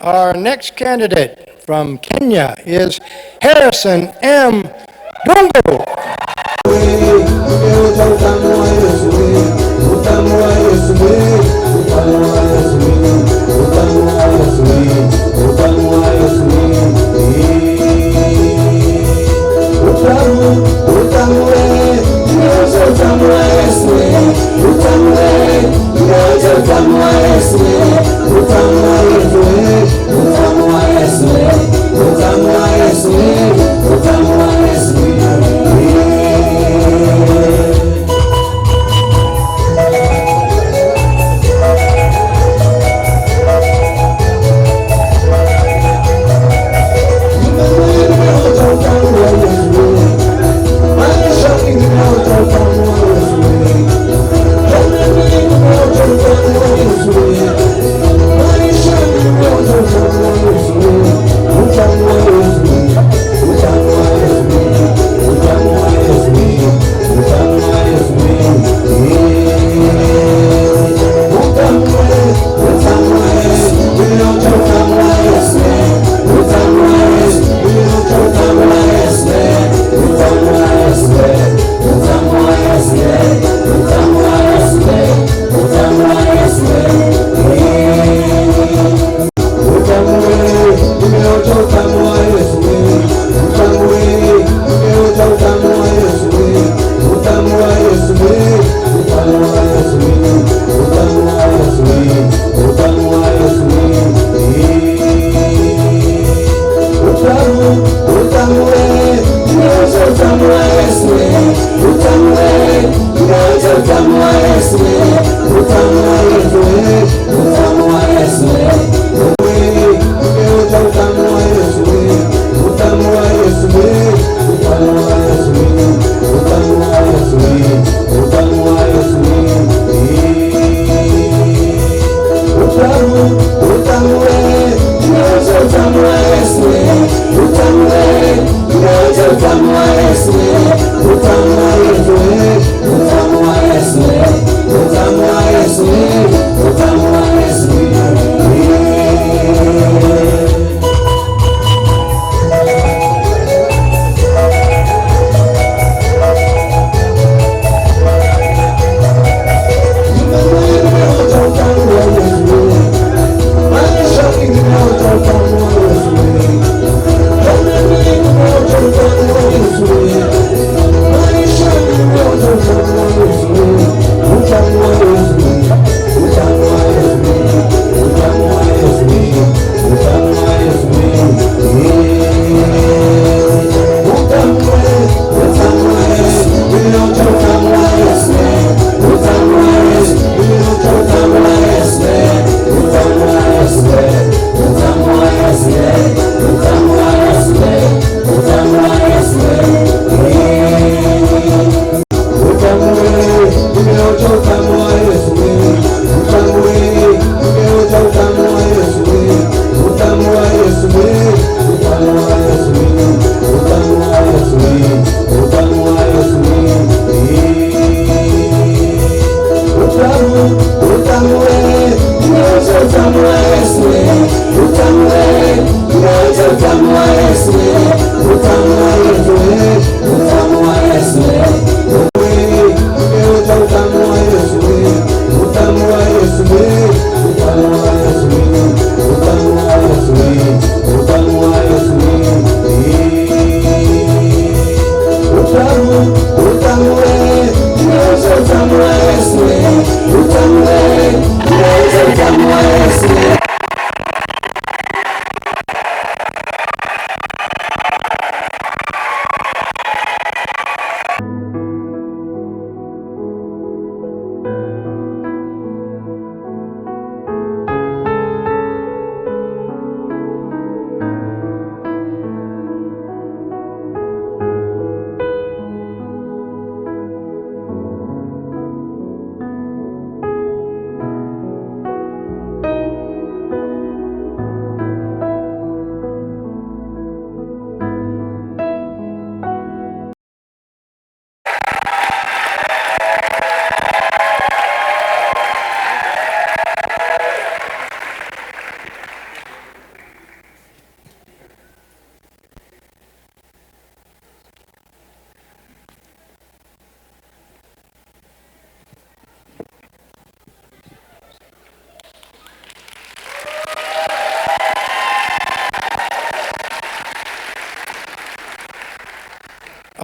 Our next candidate from Kenya is Harrison M. Ndungu.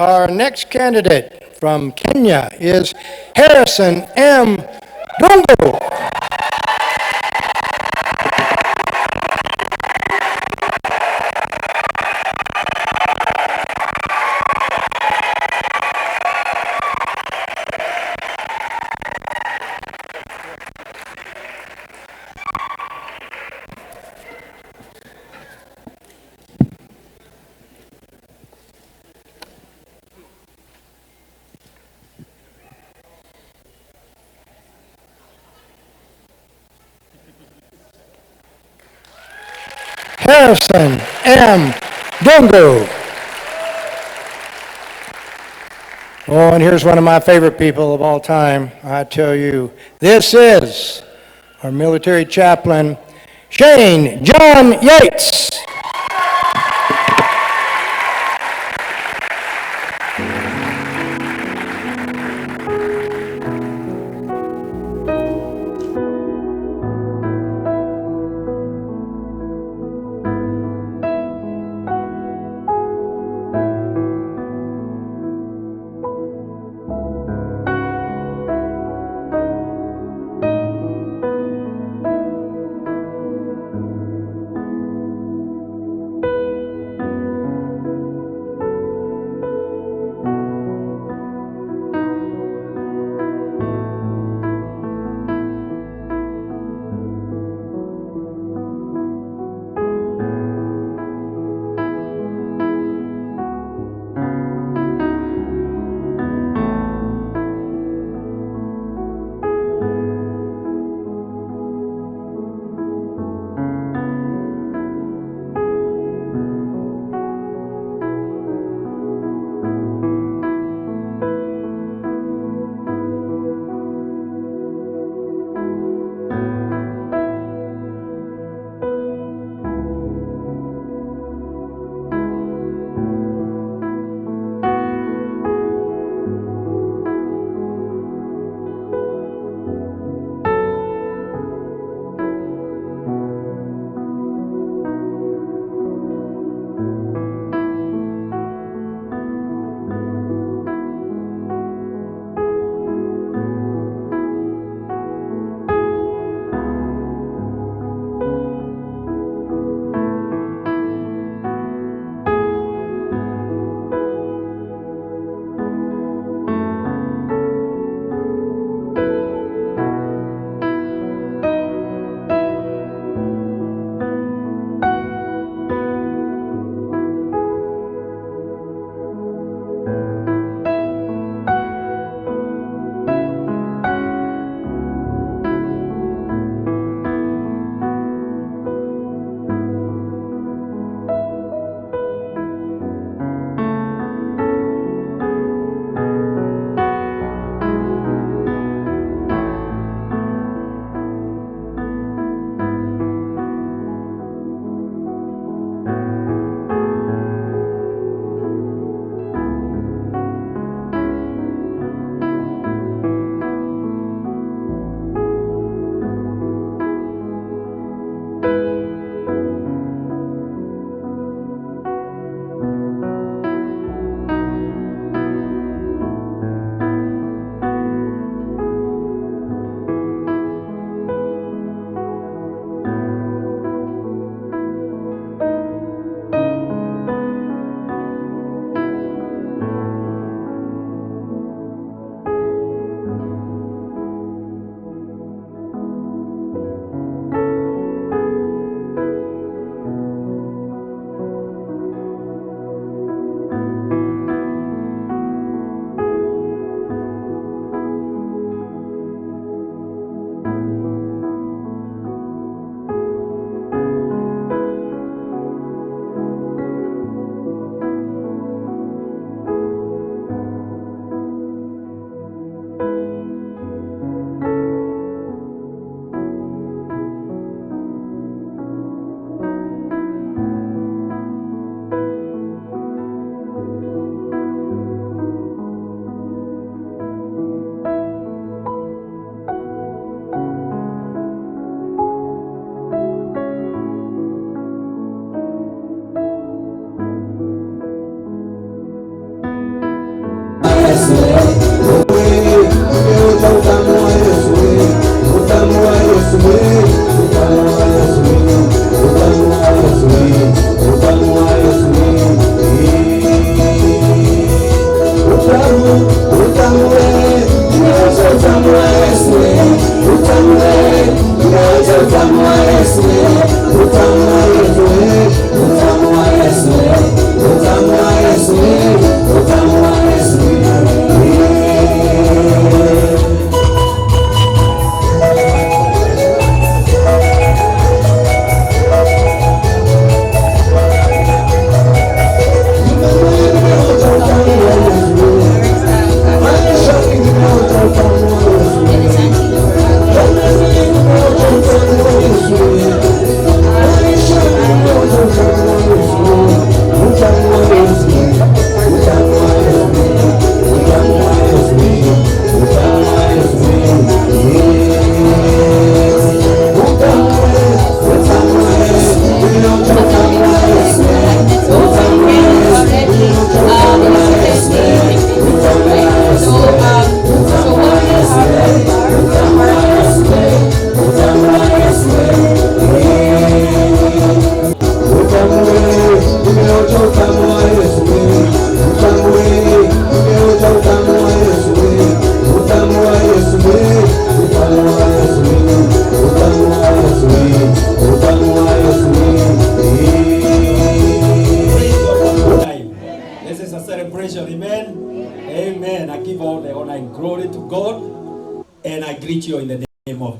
Our next candidate from Kenya is Harrison M. Ndungu. Harrison M. Ndungu. Oh, and here's one of my favorite people of all time, I tell you. This is our military chaplain, Shane John Yates.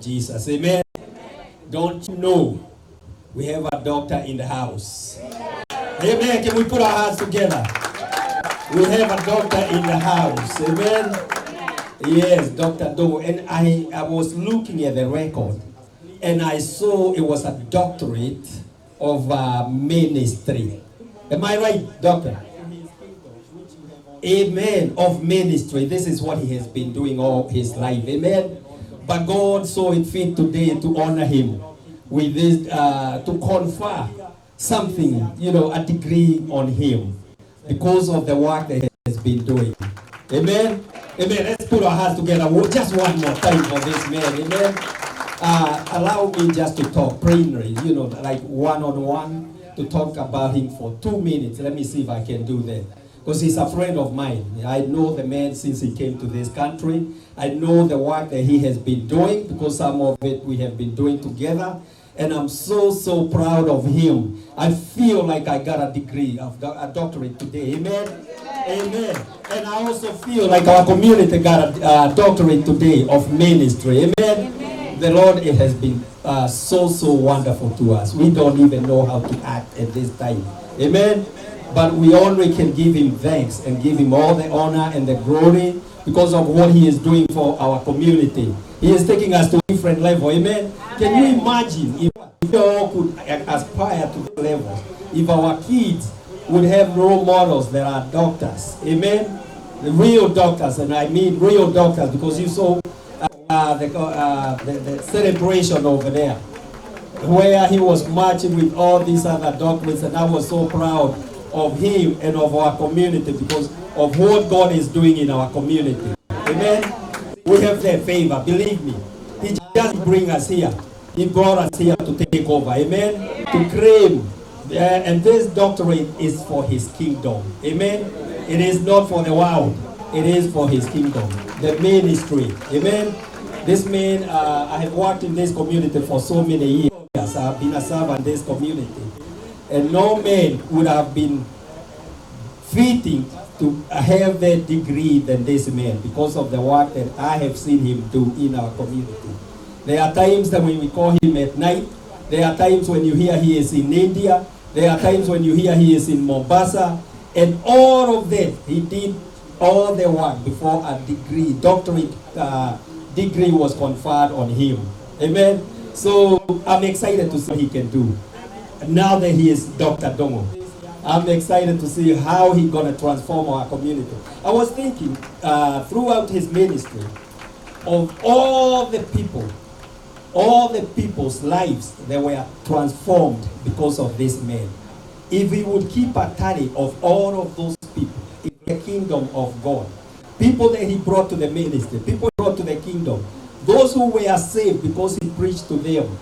Jesus. Amen. Don't you know we have a doctor in the house? Amen. Can we put our hands together? We have a doctor in the house. Amen. Yes, Dr. Ndungu. And I was looking at the record and I saw it was a doctorate of ministry. Am I right, doctor? Amen. Of ministry. This is what he has been doing all his life. Amen. But God saw it fit today to honor him with this, to confer something, a degree on him because of the work that he has been doing. Amen? Amen. Let's put our hands together just one more time for this man. Amen? Allow me just to talk plainly, like one-on-one, to talk about him for 2 minutes. Let me see if I can do that. Because he's a friend of mine. I know the man since he came to this country. I know the work that he has been doing because some of it we have been doing together. And I'm so proud of him. I feel like I got a degree, a doctorate today. Amen? Amen. And I also feel like our community got a doctorate today of ministry. Amen? Amen. The Lord, it has been so wonderful to us. We don't even know how to act at this time. Amen? But we only can give him thanks and give him all the honor and the glory because of what he is doing for our community. He is taking us to a different level. Amen? Amen. Can you imagine if we all could aspire to the level? If our kids would have role models that are doctors. Amen? The real doctors, and I mean real doctors, because you saw the celebration over there where he was marching with all these other doctors, and I was so proud of him and of our community because of what God is doing in our community. Amen? We have their favor, believe me. He just bring us here. He brought us here to take over. Amen? To claim. And this doctorate is for his kingdom. Amen? It is not for the world. It is for his kingdom. The ministry. Amen? This man, I have worked in this community for so many years. I have been a servant in this community. And no man would have been fitting to have that degree than this man because of the work that I have seen him do in our community. There are times that when we call him at night, there are times when you hear he is in India, there are times when you hear he is in Mombasa, and all of that, he did all the work before a degree, doctorate degree was conferred on him. Amen? So I'm excited to see what he can do. Now that he is Dr. Ndungu, I'm excited to see how he's going to transform our community. I was thinking throughout his ministry of all the people's lives that were transformed because of this man. If we would keep a tally of all of those people in the kingdom of God, people that he brought to the ministry, people he brought to the kingdom, those who were saved because he preached to them,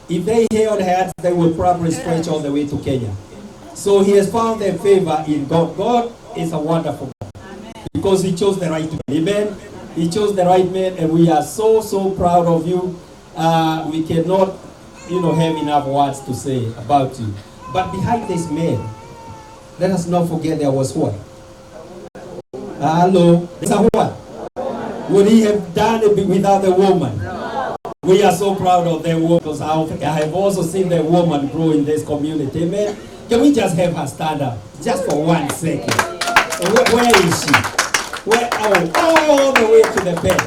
if they held hands, they would probably stretch all the way to Kenya. So he has found their favor in God. God is a wonderful God. Because he chose the right man. Amen. He chose the right man, and we are so proud of you. We cannot, have enough words to say about you. But behind this man, let us not forget there was what? Hello? There's a what? Would he have done it without a woman? We are so proud of that woman because I have also seen that woman grow in this community. Amen. Can we just have her stand up just for 1 second? Where is she? Where? All the way to the bed.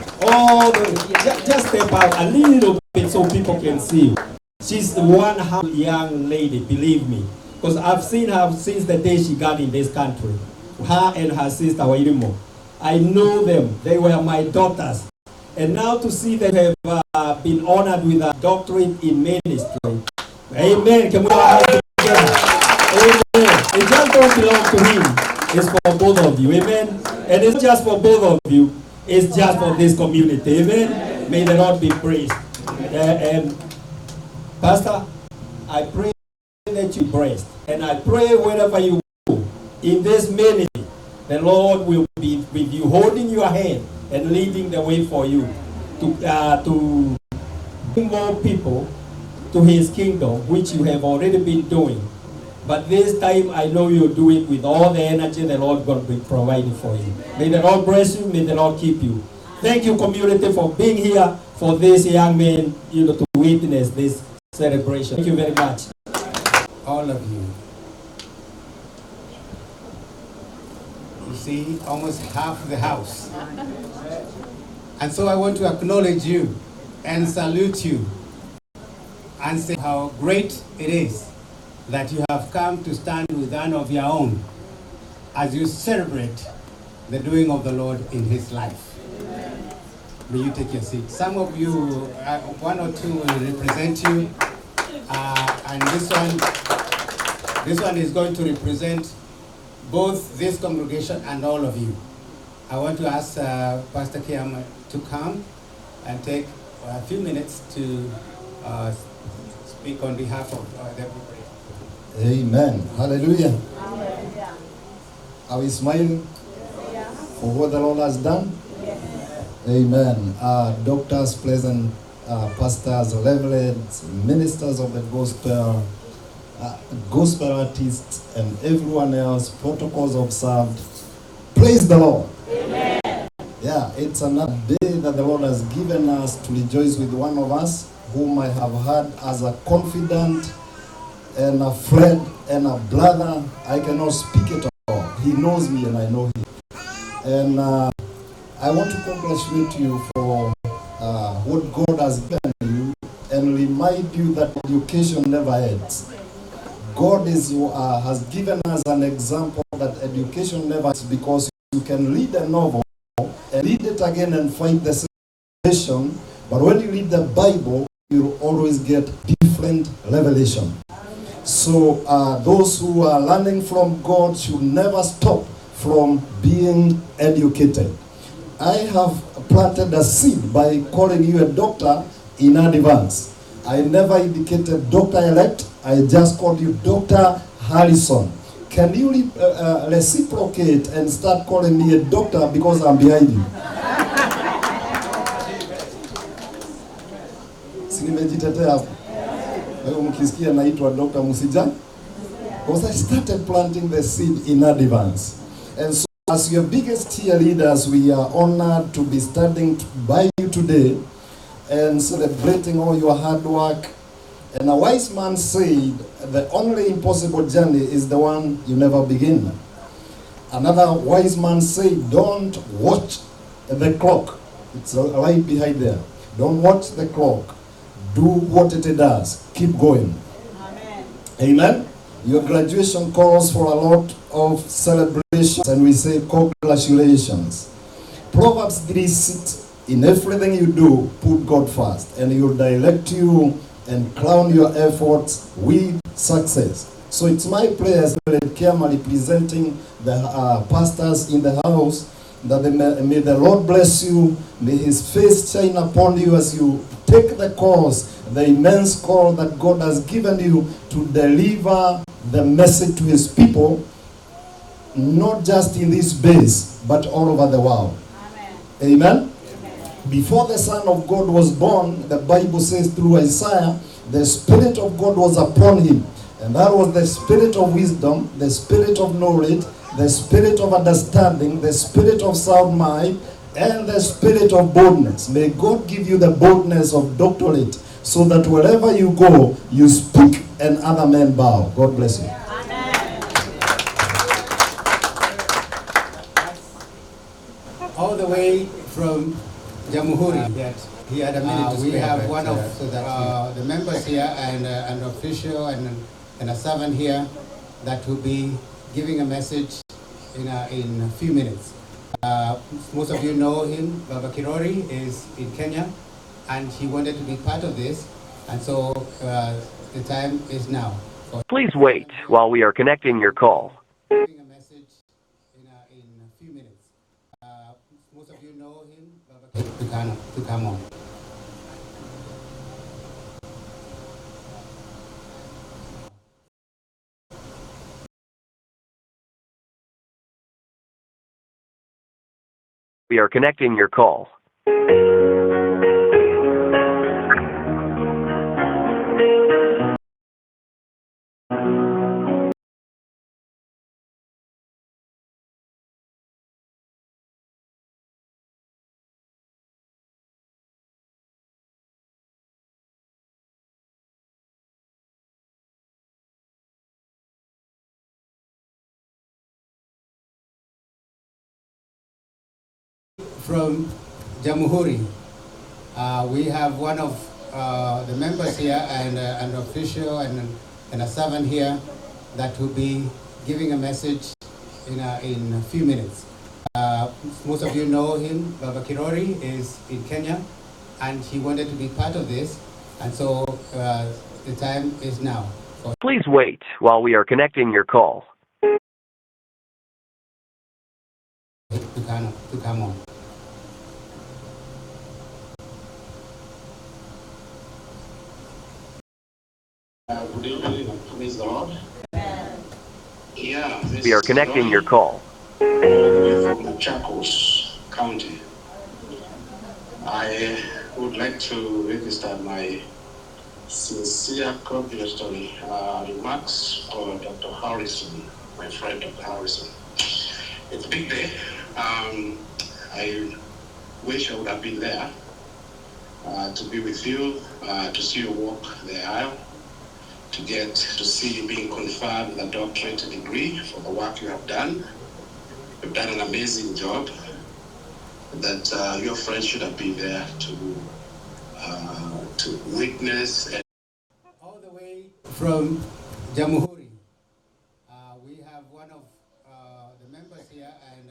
Just step out a little bit so people can see. She's one young lady, believe me. Because I've seen her since the day she got in this country. Her and her sister Wairimo. I know them. They were my daughters. And now to see them have been honored with a doctorate in ministry. Amen. Can we all have together? Amen. It just don't belong to him. It's for both of you. Amen. And it's just for both of you. It's just for this community. Amen. May the Lord be praised. Pastor, I pray that you blessed. And I pray wherever you go in this ministry, the Lord will be with you, holding your hand and leading the way for you to bring more people to his kingdom, which you have already been doing. But this time, I know you'll do it with all the energy the Lord God will be providing for you. May the Lord bless you. May the Lord keep you. Thank you, community, for being here for this young man, to witness this celebration. Thank you very much. All of you. You see, almost half the house. And so I want to acknowledge you and salute you and say how great it is that you have come to stand with one of your own as you celebrate the doing of the Lord in his life. May you take your seat. Some of you, one or two will represent you, and this one is going to represent both this congregation and all of you. I want to ask Pastor Kiam to come and take a few minutes to speak on behalf of the people. Amen. Hallelujah. Are we smiling for what the Lord has done? Amen. Doctors, pleasant pastors, reverends, ministers of the gospel, gospel artists, and everyone else, protocols observed. Praise the Lord. Amen. Yeah, it's another day that the Lord has given us to rejoice with one of us whom I have had as a confidant and a friend and a brother. I cannot speak it all. He knows me and I know him. And I want to congratulate you for what God has given you and remind you that education never ends. God has given us an example that education never ends, because you can read a novel and read it again and find the situation, but when you read the Bible, you'll always get different revelation. So those who are learning from God should never stop from being educated. I have planted a seed by calling you a doctor in advance. I never indicated doctor-elect. I just called you Dr. Harrison. Can you reciprocate and start calling me a doctor because I'm behind you? Sinimejitetea hapo. Wewe mkisikia naitwa Dr. Musija? Because I started planting the seed in advance. And so as your biggest cheerleaders, we are honored to be standing by you today and celebrating all your hard work. And a wise man said, the only impossible journey is the one you never begin. Another wise man said, don't watch the clock. It's right behind there. Don't watch the clock. Do what it does. Keep going. Amen. Amen. Your graduation calls for a lot of celebrations, and we say congratulations. Proverbs 3:6, in everything you do, put God first, and He will direct you and crown your efforts with success. So it's my prayer as Kiama representing the pastors in the house, that may the Lord bless you, may His face shine upon you as you take the course, the immense call that God has given you to deliver the message to His people, not just in this base, but all over the world. Amen. Amen? Amen. Before the Son of God was born, the Bible says through Isaiah, the Spirit of God was upon him. And that was the spirit of wisdom, the spirit of knowledge, the spirit of understanding, the spirit of sound mind, and the spirit of boldness. May God give you the boldness of doctorate, so that wherever you go, you speak and other men bow. God bless you. All the way from Jamhuri that he had a minute to We spare, have but, one of so that the members here and an official and a servant here that will be giving a message in a few minutes. Most of you know him. Baba Kirori is in Kenya, and he wanted to be part of this, and so the time is now. Please wait while we are connecting your call. Giving a message in a few minutes. Most of you know him, Baba Kirori, to come on. We are connecting your call. From Jamhuri, we have one of the members here and an official and a servant here that will be giving a message in a few minutes. Most of you know him. Baba Kirori is in Kenya, and he wanted to be part of this, and so the time is now. Please wait while we are connecting your call. To come on. Good evening and praise the Lord. Yeah, this We are is connecting Roy, your call. all the way from the Chacos County. I would like to register my sincere congratulatory remarks for Dr. Harrison, my friend Dr. Harrison. It's a big day. I wish I would have been there to be with you, to see you walk the aisle, to get to see you being conferred with a doctorate degree for the work you have done. You've done an amazing job that your friends should have been there to witness. And All the way from Jamhuri, we have one of the members here and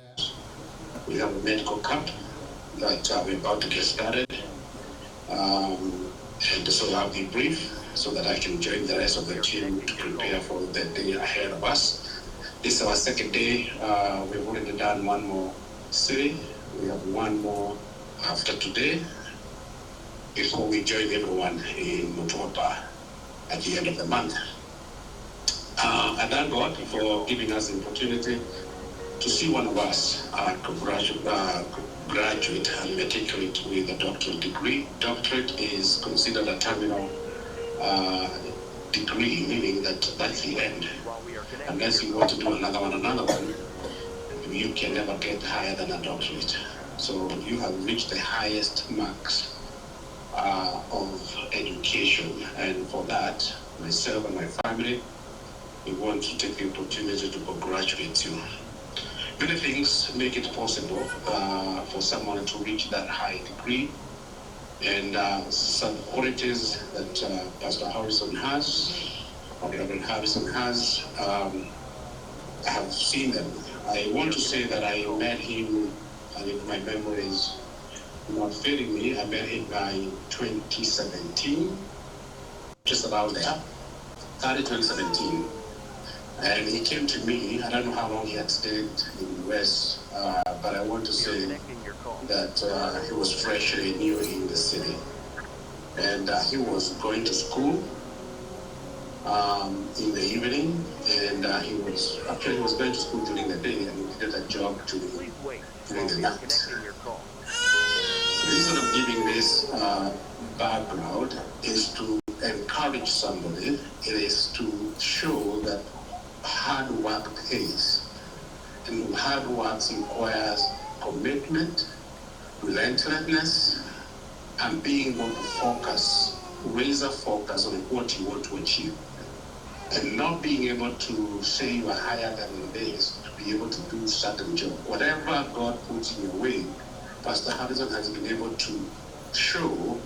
we have a medical camp that we're about to get started. And so I'll be brief so that I can join the rest of the team to prepare for the day ahead of us. This is our second day. We've already done one more city. We have one more after today before we join everyone in Mutwapa at the end of the month. I thank God for giving us the opportunity to see one of us graduate and matriculate with a doctoral degree. Doctorate is considered a terminal degree, meaning that that's the end. Unless you want to do another one, you can never get higher than a doctorate. So you have reached the highest marks of education, and for that, myself and my family, we want to take the opportunity to congratulate you. Many things make it possible for someone to reach that high degree, and some qualities that Pastor Harrison has, or Rev. Harrison has, I have seen them. I want to say that I met him, and if my memory is not failing me, I met him by 2017, just about there, early 2017. And he came to me. I don't know how long he had stayed in the US, but I want to say that he was freshly new in the city. And he was going to school in the evening, and he was going to school during the day, and he did a job during the night. The reason I'm giving this background is to encourage somebody. It is to show that hard work pays. And hard work requires commitment, relentlessness, and being able to focus, razor focus on what you want to achieve. And not being able to say you are higher than this, to be able to do certain job. Whatever God puts in your way, Pastor Harrison has been able to show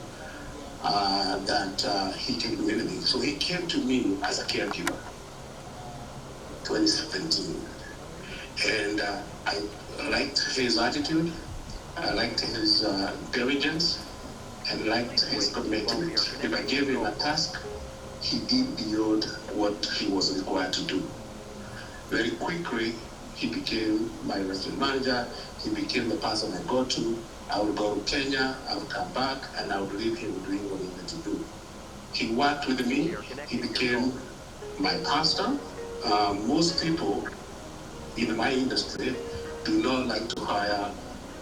that he can do anything. So he came to me as a caregiver, 2017. And I liked his attitude, I liked his diligence, and liked his commitment. If I gave him a task, he did beyond what he was required to do. Very quickly, he became my restaurant manager. He became the person I go to. I would go to Kenya, I would come back, and I would leave him doing what he needed to do. He worked with me. He became my pastor. Most people in my industry do not like to hire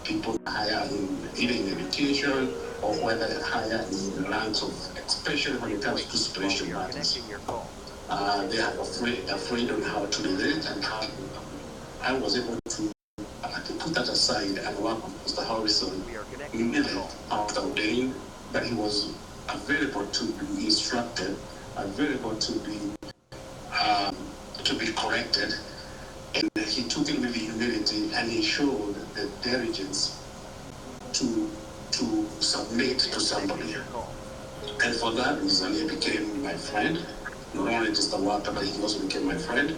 people higher in either in education or whether higher in ranks of, especially when it comes to spiritual matters. They are afraid on how to relate and how I was able to put that aside and work with Mr. Harrison. We made it after ordained, but he was available to be instructed, available to be corrected, and he took it with humility and he showed the diligence to submit to somebody. And for that reason, he became my friend. Not only just a worker, but he also became my friend.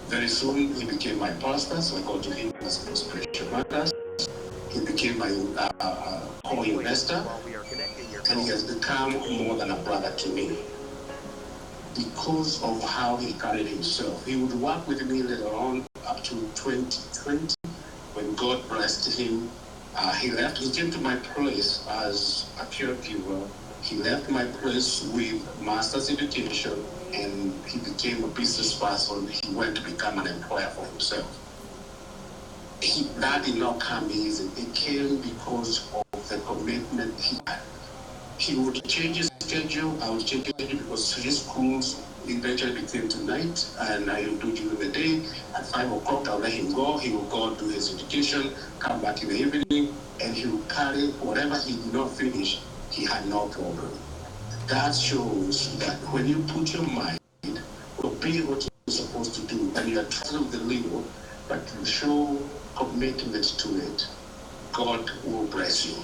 Very soon, he became my pastor, so I go to him as a spiritual matters. He became my co-investor, and he has become more than a brother to me because of how he carried himself. He would work with me later on up to 2020 when God blessed him. He came to my place as a caregiver. He left my place with master's education and he became a business person. He went to become an employer for himself. That did not come easy. It came because of the commitment he had. He would change his schedule. I would change his schedule because his schools eventually became tonight, and I would do during the day. At 5 o'clock, I'll let him go. He will go do his education, come back in the evening, and he will carry whatever he did not finish. He had no problem. That shows that when you put your mind to be what you're supposed to do, and you are trusting the little, but you show commitment to it, God will bless you.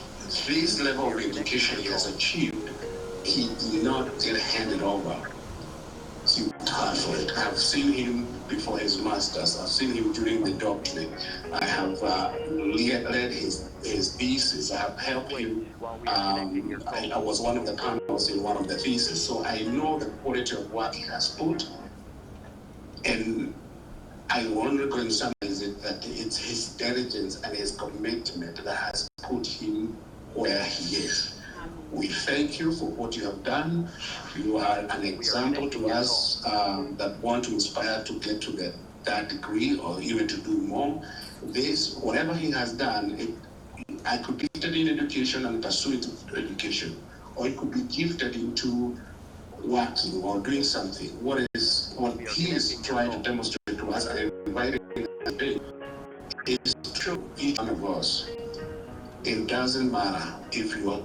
This level of education he has achieved, he did not get handed over. He worked hard for it. I've seen him before his masters. I've seen him during the doctorate. I have led his thesis. I have helped him. I was one of the panels in one of the theses, so I know the quality of work he has put. And I want to go and summarize it that it's his diligence and his commitment that has put him where he is. We thank you for what you have done. You are an example to us that want to inspire to get to that degree or even to do more. This, whatever he has done, I could be gifted in education and pursue it education, or it could be gifted into working or doing something. What he is trying to demonstrate to us and inviting us today is to show each one of us. It doesn't matter if you are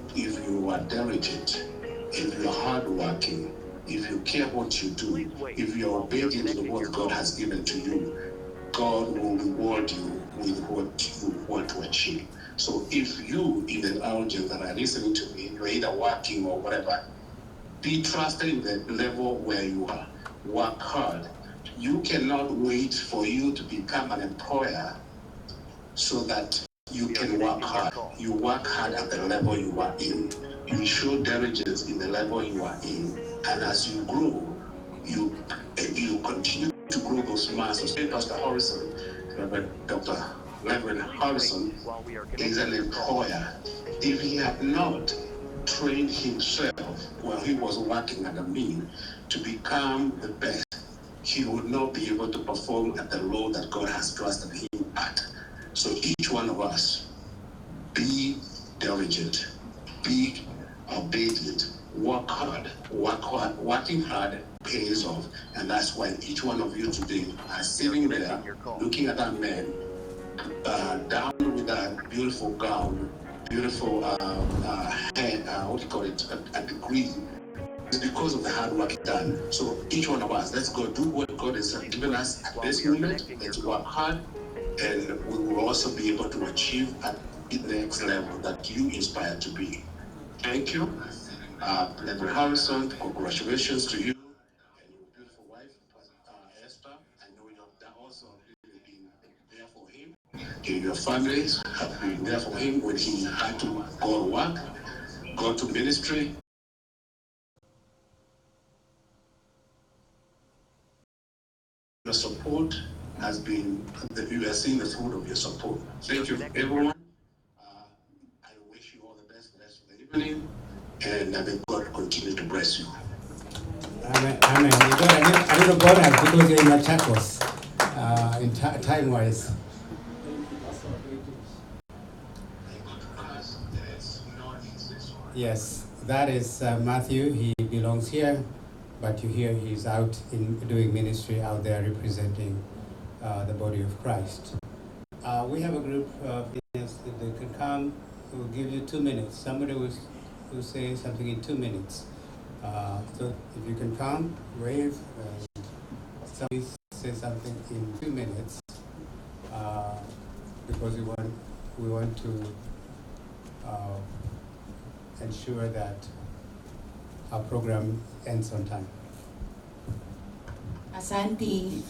diligent, if you are hardworking, if you care what you do, if you are obedient to what God has given to you, God will reward you with what you want to achieve. So if you in the audience that are listening to me, you're either working or whatever, be trusted in the level where you are. Work hard. You cannot wait for you to become an employer so that you can work hard. You work hard at the level you are in. You show diligence in the level you are in. And as you grow, you continue to grow those muscles. Pastor Harrison, Rev.Dr.Harrison is an employer. If he had not trained himself while he was working at the mill to become the best, he would not be able to perform at the role that God has trusted him at. So each one of us, be diligent. encourage it. Be obedient. Work hard. Work hard. Working hard pays off. And that's why each one of you today are sitting there looking at that man down with that beautiful gown, beautiful hair, what do you call it, a degree. It's because of the hard work done. So each one of us, let's go do what God has given us at this moment. Let's work hard, and we will also be able to achieve at the next level that you inspire to be. Thank you. Dr.Harrison, congratulations to you and your beautiful wife, Esther. I know you have also been there for him. Your families have been there for him when he had to go to work, go to ministry. Your support has been, you are seeing the fruit of your support. Thank you, everyone. I wish you all the best for the rest of the evening, and may God continue to bless you. Amen. Amen. You got a little bonus because you're in Machakos, in time-wise. Yes, that is Matthew. He belongs here, but you hear he's out in doing ministry out there representing the body of Christ. We have a group of Indians that they can come. We'll give you 2 minutes. Somebody will say something in 2 minutes. So if you can come, wave, somebody say something in 2 minutes, because we want to ensure that our program ends on time. Asante.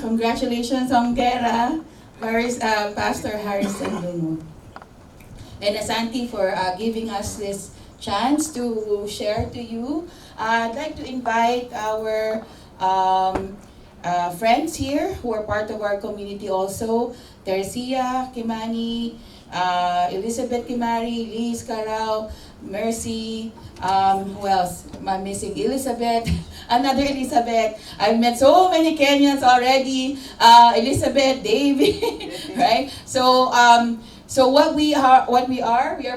Congratulations on Kera, Pastor Harrison Ndungu. And Asante for giving us this chance to share to you. I'd like to invite our friends here who are part of our community also. Tercia Kimani, Elizabeth Kimari, Liz Carao, Mercy, who else am I missing? Elizabeth, another Elizabeth. I've met so many Kenyans already. Elizabeth, David, right? So what we are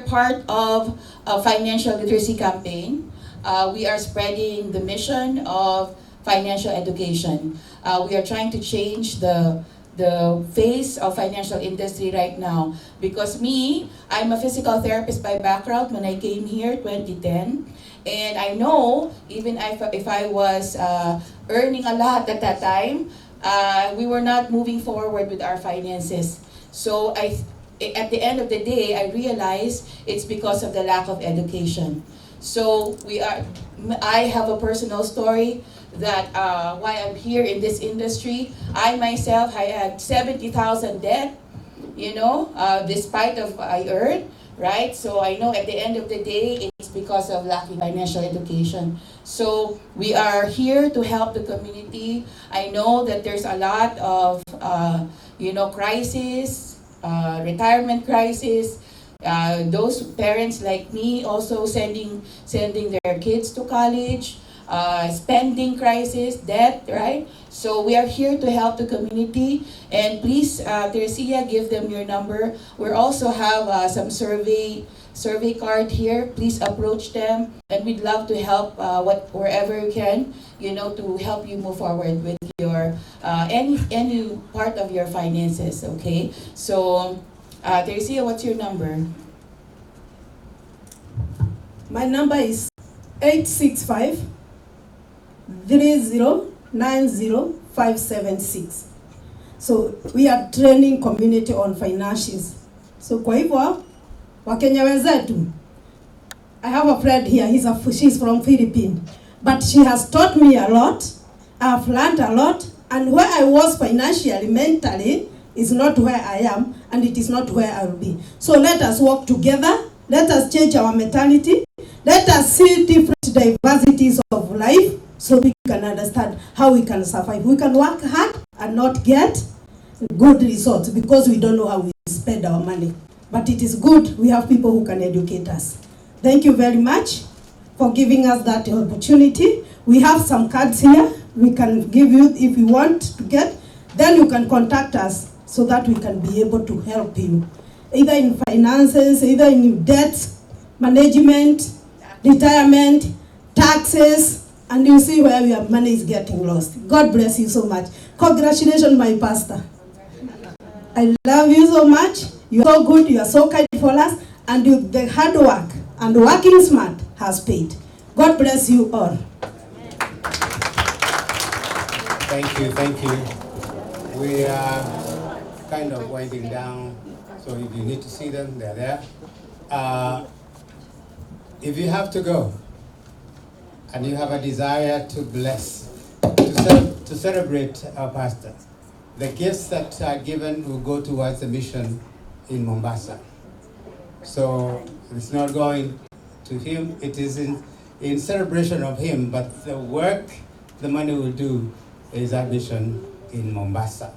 part of a financial literacy campaign. We are spreading the mission of financial education. We are trying to change the face of financial industry right now. Because I'm a physical therapist by background when I came here 2010. And I know even if I was earning a lot at that time, we were not moving forward with our finances. So at the end of the day, I realized it's because of the lack of education. So I have a personal story that why I'm here in this industry. I myself, I had 70,000 debt, despite of I earned, right? So I know at the end of the day, it's because of lacking financial education. So we are here to help the community. I know that there's a lot of, crisis, retirement crisis, those parents like me also sending their kids to college, spending crisis, debt, right? So we are here to help the community. And please, Tercia, give them your number. We also have some survey card here. Please approach them, and we'd love to help wherever you can, to help you move forward with your any part of your finances. Okay, so Tercia, what's your number? My number is 865-3090-576. So we are training community on finances. So kwa hivyo Wakenya wenzetu, I have a friend here, she's from Philippines, but she has taught me a lot. I've learned a lot, and where I was financially, mentally, is not where I am, and it is not where I will be. So let us work together. Let us change our mentality. Let us see different diversities of life so we can understand how we can survive. We can work hard and not get good results because we don't know how we spend our money. But it is good we have people who can educate us. Thank you very much for giving us that opportunity. We have some cards here we can give you if you want to get. Then you can contact us so that we can be able to help you. either in finances, either in debt management, retirement, taxes, and you see where your money is getting lost. God bless you so much. Congratulations, my pastor. I love you so much. You are so good. You are so kind for us. And the hard work and working smart has paid. God bless you all. Thank you, thank you. We are kind of winding down, so if you need to see them, they're there. If you have to go, and you have a desire to bless, to celebrate our pastor, the gifts that are given will go towards the mission in Mombasa. So it's not going to him, it is in celebration of him, but the work the money will do is our mission in Mombasa.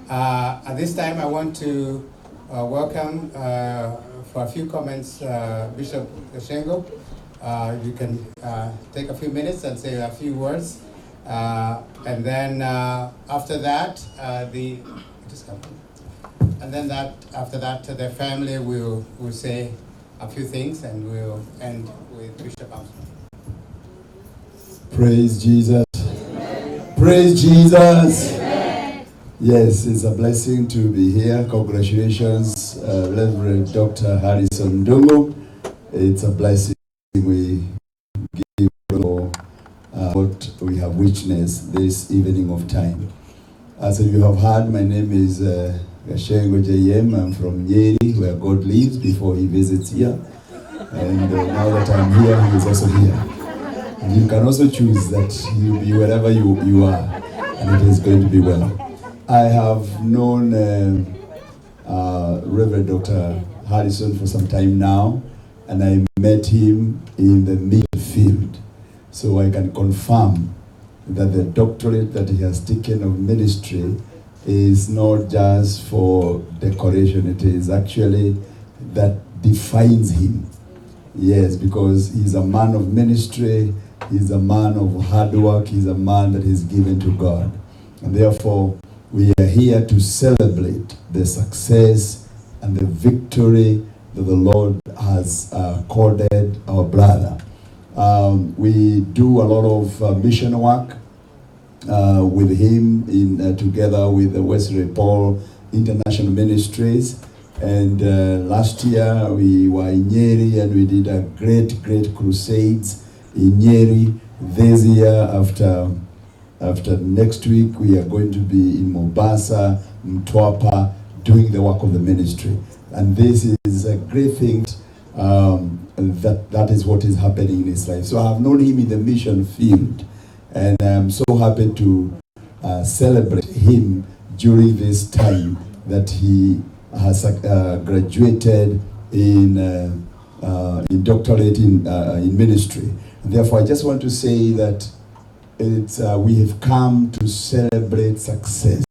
At this time, I want to welcome for a few comments Bishop Gashengo. You can take a few minutes and say a few words. And then after that, after that, the family will say a few things, and we'll end with Bishop Armstrong. Praise Jesus. Amen. Praise Jesus. Amen. Yes, it's a blessing to be here. Congratulations, Rev.Dr.Harrison Ndungu. It's a blessing we give for what we have witnessed this evening of time. As you have heard, my name is Gashengo JM. I'm from Nyeri, where God lives before he visits here. And now that I'm here, he is also here. And you can also choose that you be wherever you are, and it is going to be well. I have known Reverend Dr. Harrison for some time now, and I met him in the midfield. So I can confirm that the doctorate that he has taken of ministry is not just for decoration, it is actually that defines him. Yes, because he's a man of ministry, he's a man of hard work, he's a man that is given to God. And therefore, we are here to celebrate the success and the victory that the Lord has accorded our brother. We do a lot of mission work with him together with the Wesley Paul International Ministries. And last year we were in Nyeri and we did a great crusades in Nyeri. This year, after next week, we are going to be in Mombasa, Mtwapa, doing the work of the ministry. And this is a great thing. That is what is happening in his life. So I have known him in the mission field, and I'm so happy to celebrate him during this time that he has graduated in doctorate in ministry. And therefore, I just want to say that we have come to celebrate success.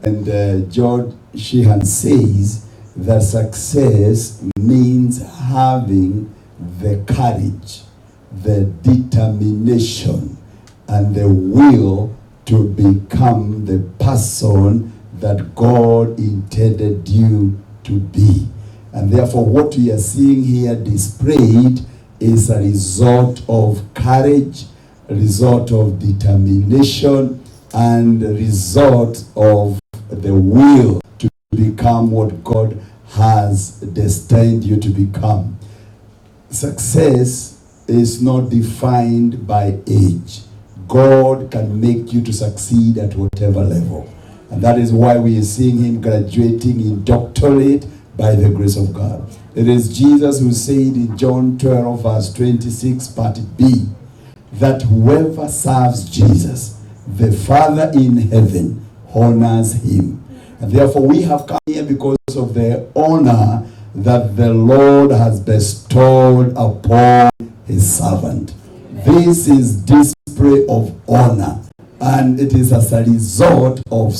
And George Sheehan says that success means having the courage, the determination, and the will to become the person that God intended you to be. And therefore, what we are seeing here displayed is a result of courage, a result of determination, and a result of the will to become what God has destined you to become. Success is not defined by age. God can make you to succeed at whatever level. And that is why we are seeing him graduating in doctorate by the grace of God. It is Jesus who said in John 12 verse 26 part B, that whoever serves Jesus, the Father in heaven honors him. And therefore we have come here because of the honor that the Lord has bestowed upon his servant. This is display of honor, and it is as a result of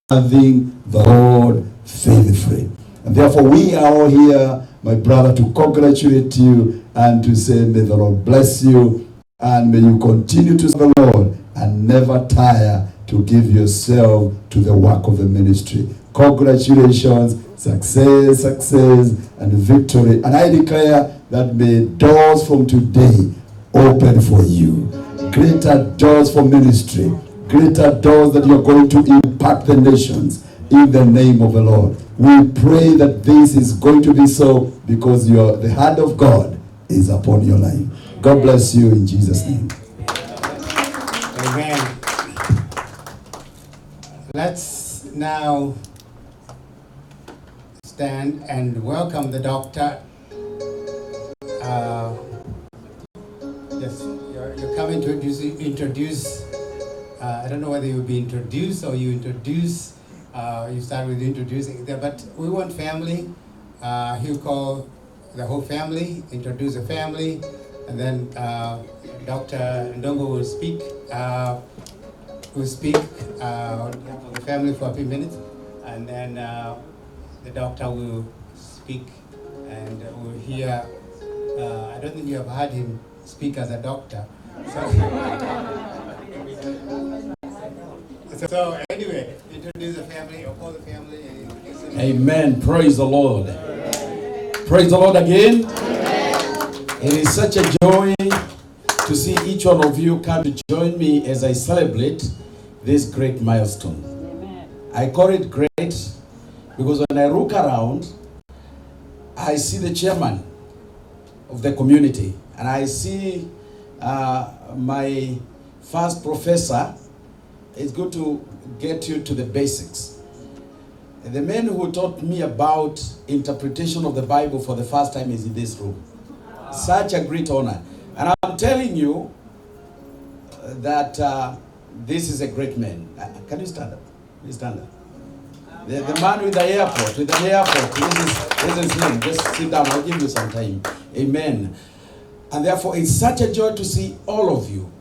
serving the Lord faithfully. And therefore we are all here, my brother, to congratulate you and to say, may the Lord bless you, and may you continue to serve the Lord and never tire to give yourself to the work of the ministry. Congratulations, success, success, and victory. And I declare that may doors from today open for you. Greater doors for ministry. Greater doors that you're going to impact the nations in the name of the Lord. We pray that this is going to be so because the hand of God is upon your life. God bless you in Jesus' name. Amen. Let's now stand and welcome the doctor. Yes, you're coming to introduce. I don't know whether you'll be introduced or you introduce. You start with introducing there, but we want family. He'll call the whole family, introduce the family, and then Dr. Ndungu will speak. On behalf of the family for a few minutes, and then the doctor will speak, and we'll hear. I don't think you have heard him speak as a doctor. So anyway, introduce the family or call the family. And Amen. Praise the Lord. Praise the Lord again. It is such a joy to see each one of you come to join me as I celebrate this great milestone. Amen. I call it great because when I look around, I see the chairman of the community and I see my first professor. It's good to get you to the basics. The man who taught me about interpretation of the Bible for the first time is in this room. Wow. Such a great honor. And I'm telling you that this is a great man. Can you stand up? Please stand up. The man with the airport, this is him. Just sit down, I'll give you some time. Amen. And therefore, it's such a joy to see all of you.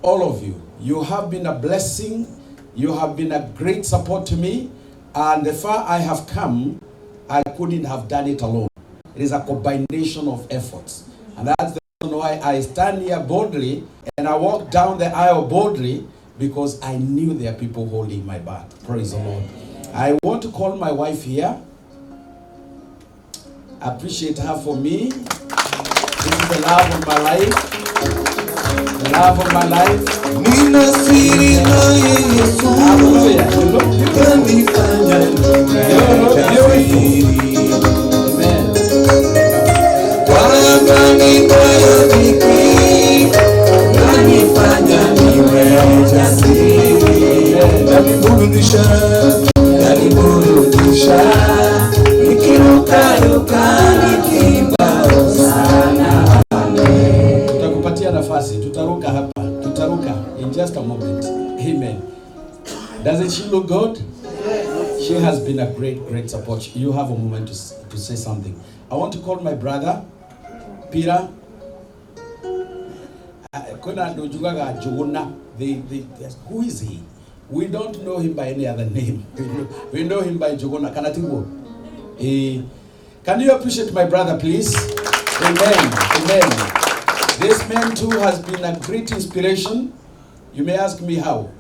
You have been a blessing. You have been a great support to me. And the far I have come, I couldn't have done it alone. It is a combination of efforts. And that's the reason why I stand here boldly and I walk down the aisle boldly, because I knew there are people holding my back. Praise the Lord. I want to call my wife here. Appreciate her for me. This is the love of my life. The love of my life. Hallelujah. You look beautiful. Tutakupatia nafasi, tutaruka hapa, tutaruka in just a moment. Amen. Doesn't she look good? Yes. She has been a great support. You have a moment to say something. I want to call my brother, Peter. Who is he? We don't know him by any other name. We know him by Jogona. Can you appreciate my brother, please? Amen. Amen. This man too has been a great inspiration. You may ask me how.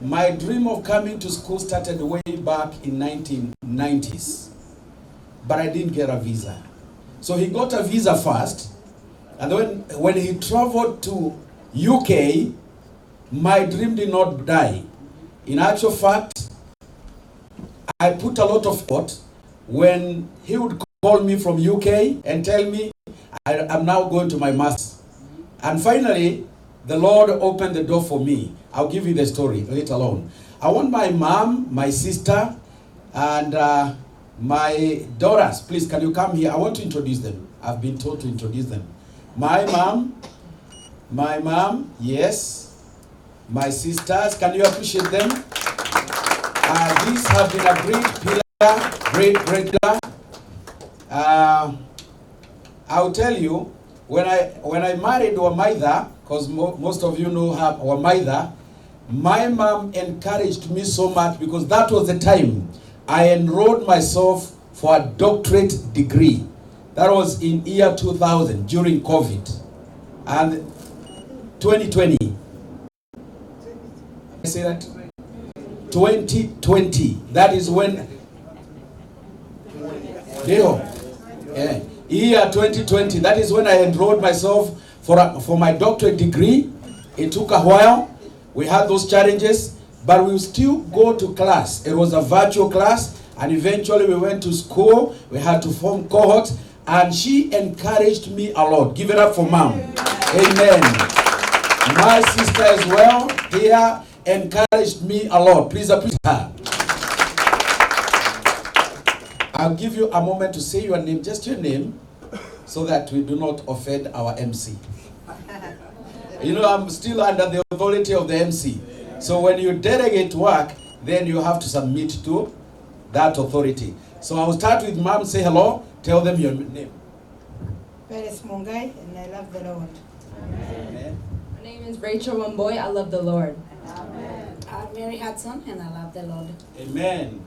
My dream of coming to school started way back in 1990s. But I didn't get a visa. So he got a visa first. And when he traveled to UK, my dream did not die. In actual fact, I put a lot of thought when he would call me from UK and tell me I'm now going to my master's. And finally, the Lord opened the door for me. I'll give you the story later on. I want my mom, my sister, and my daughters. Please, can you come here? I want to introduce them. I've been told to introduce them. My mom, yes. My sisters, can you appreciate them? These have been a great pillar, great pillar. I'll tell you, when I married Wamaitha, because most of you know her, Wamaitha, my mom encouraged me so much because that was the time I enrolled myself for a doctorate degree. That was in year 2000 during COVID. And 2020. I say that? 2020. That is when. Yeah. Year 2020. That is when I enrolled myself for my doctorate degree. It took a while. We had those challenges, but we still go to class. It was a virtual class, and eventually we went to school. We had to form cohorts, and she encouraged me a lot. Give it up for Mom. Amen. My sister as well here encouraged me a lot. Please appreciate her. I'll give you a moment to say your name, just your name, so that we do not offend our MC. You know, I'm still under the authority of the MC. So when you delegate work, then you have to submit to that authority. So I'll start with Mom. Say hello. Tell them your name. Peres Mungai, and I love the Lord. Amen. My name is Rachel Wamboy. I love the Lord. Amen. I'm Mary Hudson, and I love the Lord. Amen.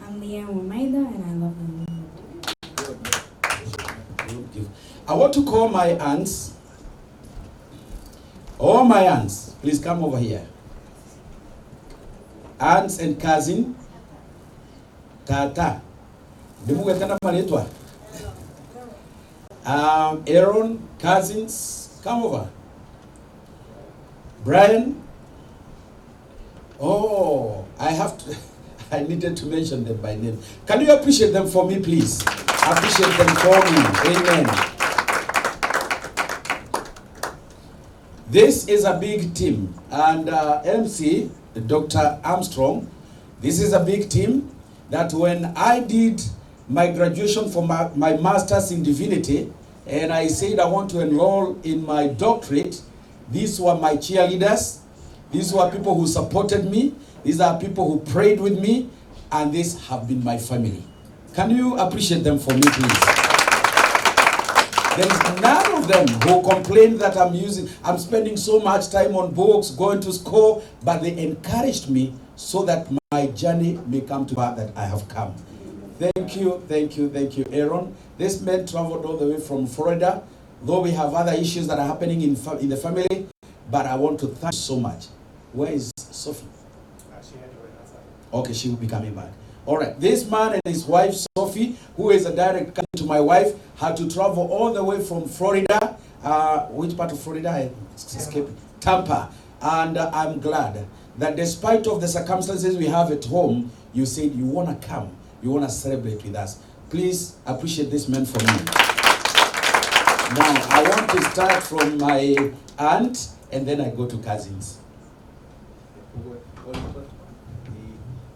I'm Leanne Wamaida, and I love the Lord. I want to call my aunts. All my aunts, please come over here. Aunts and cousin. Tata. Aaron, cousins, come over. Brian. Oh, I needed to mention them by name. Can you appreciate them for me, please? Appreciate them for me. Amen. This is a big team. And MC, Dr. Armstrong, this is a big team that when I did my graduation for my master's in divinity, and I said I want to enroll in my doctorate, these were my cheerleaders. These were people who supported me. These are people who prayed with me, and these have been my family. Can you appreciate them for me, please? There is none of them who complain that I'm spending so much time on books, going to school, but they encouraged me so that my journey may come to where that I have come. Thank you, Aaron. This man traveled all the way from Florida, though we have other issues that are happening in the family, but I want to thank you so much. Where is Sophie? Okay, she will be coming back. All right, this man and his wife, Sophie, who is a direct cousin to my wife, had to travel all the way from Florida. Which part of Florida? I escaped. Tampa. And I'm glad that despite of the circumstances we have at home, you said you want to come. You want to celebrate with us. Please appreciate this man for me. Now, I want to start from my aunt, and then I go to cousins.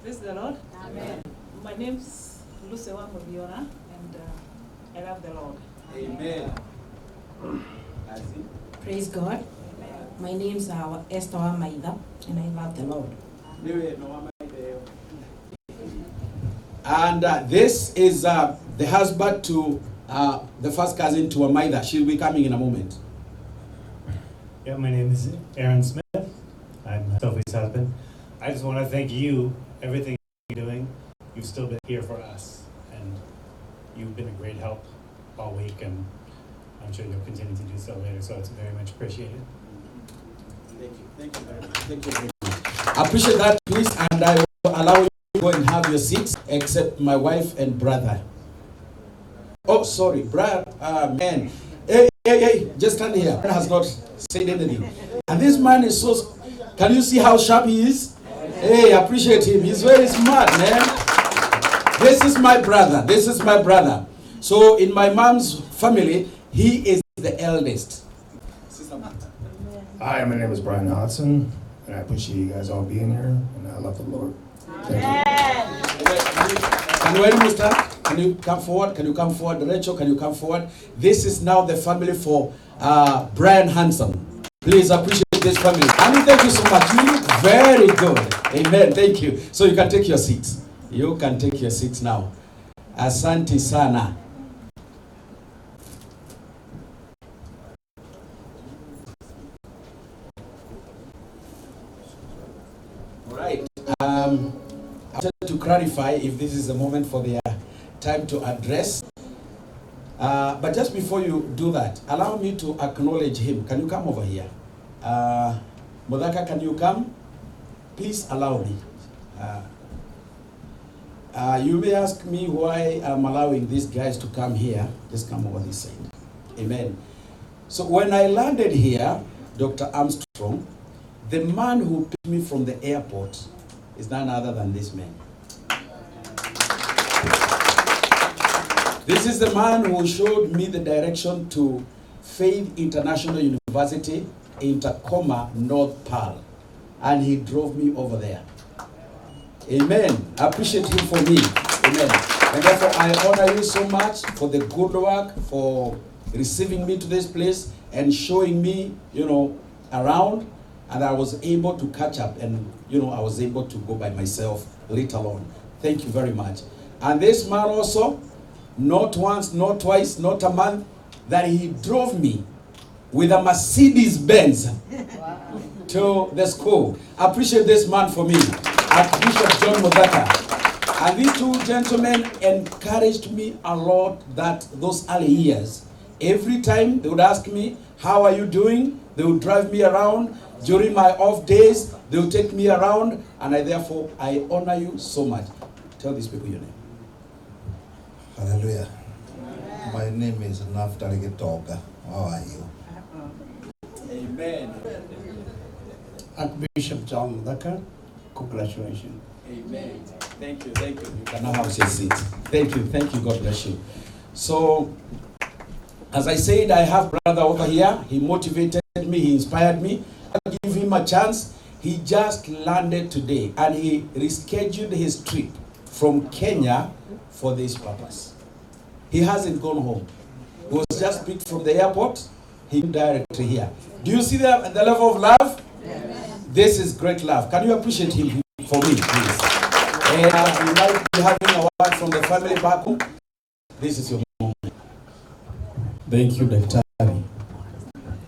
Praise the Lord. Amen. My name's Lucewa Mobiora, and I love the Lord. Amen. Praise God. Amen. My name's Esther Maida, and I love the Lord. And this is the husband to the first cousin to Amaida. She'll be coming in a moment. Yeah, my name is Aaron Smith. I'm Sophie's husband. I just want to thank you, everything you're doing. You've still been here for us, and you've been a great help all week, and I'm sure you'll continue to do so later, so it's very much appreciated. Thank you very much. Thank you very much. I appreciate that, please, and I will allow you to go and have your seats, except my wife and brother. Oh, sorry, brother, man. Hey, just stand here. He has not said anything. And this man is so, can you see how sharp he is? Hey, appreciate him. He's very smart, man. This is my brother. This is my brother. So in my mom's family, he is the eldest. Hi, my name is Brian Hodson, and I appreciate you guys all being here, and I love the Lord. Thank you. Can you start? Can you come forward? Can you come forward? Rachel, can you come forward? This is now the family for Brian Hanson. Please appreciate this family. And thank you so much. You look very good. Amen. Thank you. So you can take your seats. You can take your seats now. Asante sana. All right. I wanted to clarify if this is a moment for their time to address. But just before you do that, allow me to acknowledge him. Can you come over here? Modaka, can you come? please allow me. You may ask me why I'm allowing these guys to come here. Just come over this side. Amen. So when I landed here, Dr. Armstrong, the man who picked me from the airport is none other than this man. This is the man who showed me the direction to Faith International University in Tacoma, North Pearl. And he drove me over there. Amen. I appreciate him for me. Amen. And therefore, I honor you so much for the good work, for receiving me to this place and showing me, around. And I was able to catch up and, I was able to go by myself later on. Thank you very much. And this man also, not once, not twice, not a month, that he drove me with a Mercedes Benz to the school. I appreciate this man for me, Archbishop John Modaka. And these two gentlemen encouraged me a lot those early years. Every time they would ask me, how are you doing? They would drive me around. During my off days, they would take me around. And I honor you so much. Tell these people your name. Hallelujah. My name is Naftali Gitoga. How are you? Amen. Archbishop John Modaka, congratulations. Amen. Thank you. You can now have a seat. Thank you. God bless you. So, as I said, I have brother over here. He motivated me, he inspired me. I'll give him a chance. He just landed today and he rescheduled his trip from Kenya for this purpose. He hasn't gone home. He was just picked from the airport. He came directly here. Do you see the level of love? Yes. This is great love. Can you appreciate him for me, please? And we might be having a word from the family back home. This is your moment. Thank you, Dr.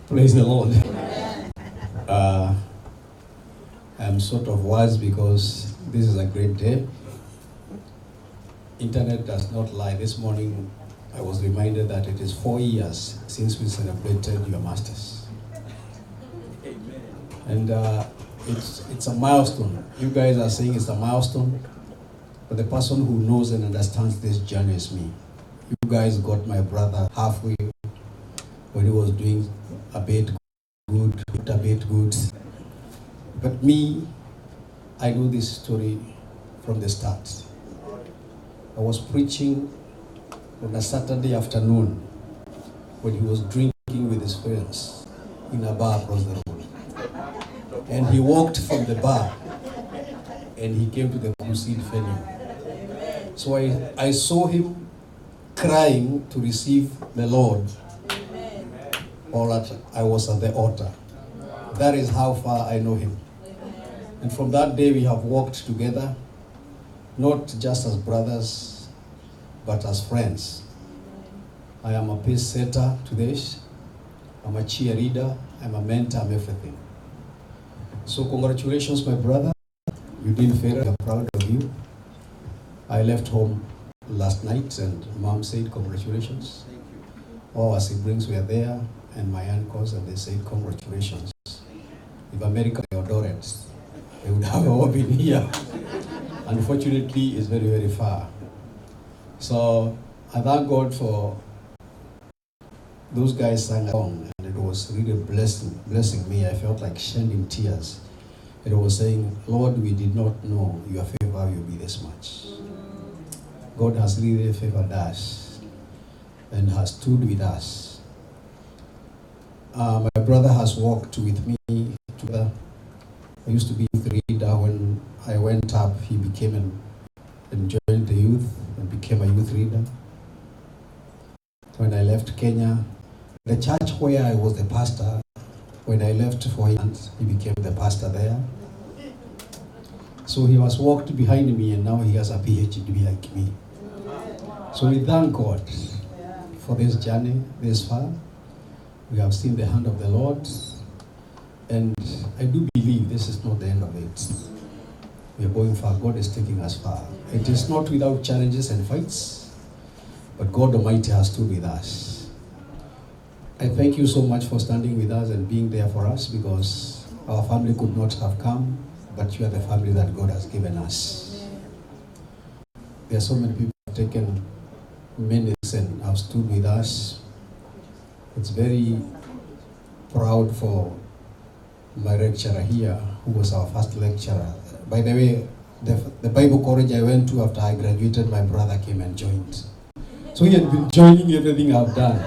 Praise the Lord. I'm sort of wise because this is a great day. Internet does not lie. This morning, I was reminded that it is 4 years since we celebrated your masters. Amen. And it's a milestone. You guys are saying it's a milestone, but the person who knows and understands this journey is me. You guys got my brother halfway when he was doing a bit good. But me, I know this story from the start. I was preaching on a Saturday afternoon when he was drinking with his friends in a bar across the road. And he walked from the bar and he came to the crusade venue. So I saw him crying to receive the Lord while that I was at the altar. That is how far I know him. And from that day we have walked together, not just as brothers, but as friends. I am a pace setter to this. I'm a cheerleader, I'm a mentor, I'm everything. So congratulations, my brother. You didn't fail, I'm proud of you. I left home last night and Mom said congratulations. All our siblings were there and my uncles, and they said congratulations. If America were Dorrance, they would have all been here. Unfortunately, it's very, very far. So I thank God for those guys sang a song, and it was really blessing me. I felt like shedding tears. It was saying, Lord, we did not know your favor will be this much. God has really favored us and has stood with us. My brother has walked with me together. I used to be youth leader. When I went up, he became and joined the youth and became a youth leader. When I left Kenya, the church where I was the pastor, when I left for him, he became the pastor there. So he was walked behind me and now he has a PhD like me. So we thank God for this journey this far. We have seen the hand of the Lord, and I do believe this is not the end of it. We are going far. God is taking us far. It is not without challenges and fights, but God Almighty has stood with us. I thank you so much for standing with us and being there for us, because our family could not have come, but you are the family that God has given us. There are so many people who have taken minutes and have stood with us. It's very proud for my lecturer here, who was our first lecturer. By the way, the Bible college I went to after I graduated, my brother came and joined. So he had been joining everything I've done.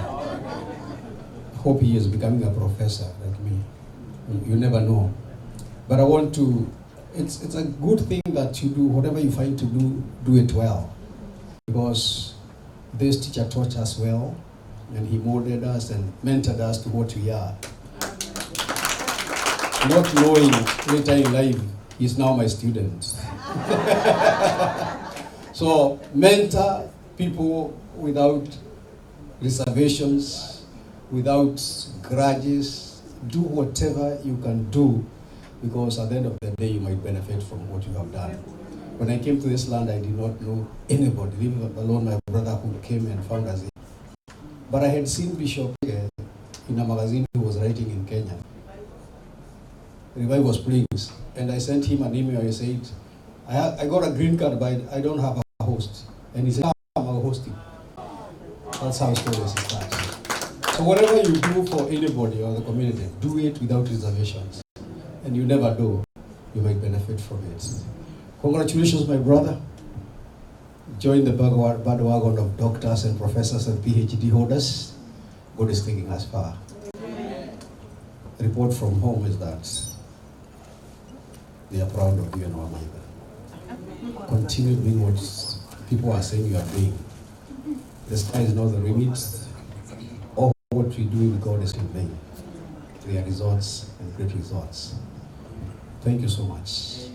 Hope he is becoming a professor like me. You never know. But I want to, it's a good thing that you do, whatever you find to do it well. Because this teacher taught us well, and he molded us and mentored us to what we are. Not knowing later in life, he's now my student. So mentor people without reservations, without grudges. Do whatever you can do, because at the end of the day, you might benefit from what you have done. When I came to this land, I did not know anybody, leave alone my brother who came and found us. But I had seen Bishop in a magazine he was writing in Kenya. Revival Springs. And I sent him an email. I said, I got a green card, but I don't have a host. And he said, I'm hosting. That's how stories start. So whatever you do for anybody or the community, do it without reservations. And you never know, you might benefit from it. Congratulations, my brother. Join the bandwagon of doctors and professors and PhD holders. God is taking us far. The report from home is that they are proud of you and our mother. Continue doing what people are saying you are doing. The sky is not the limit. All what we do with God is in vain. There are results and great results. Thank you so much.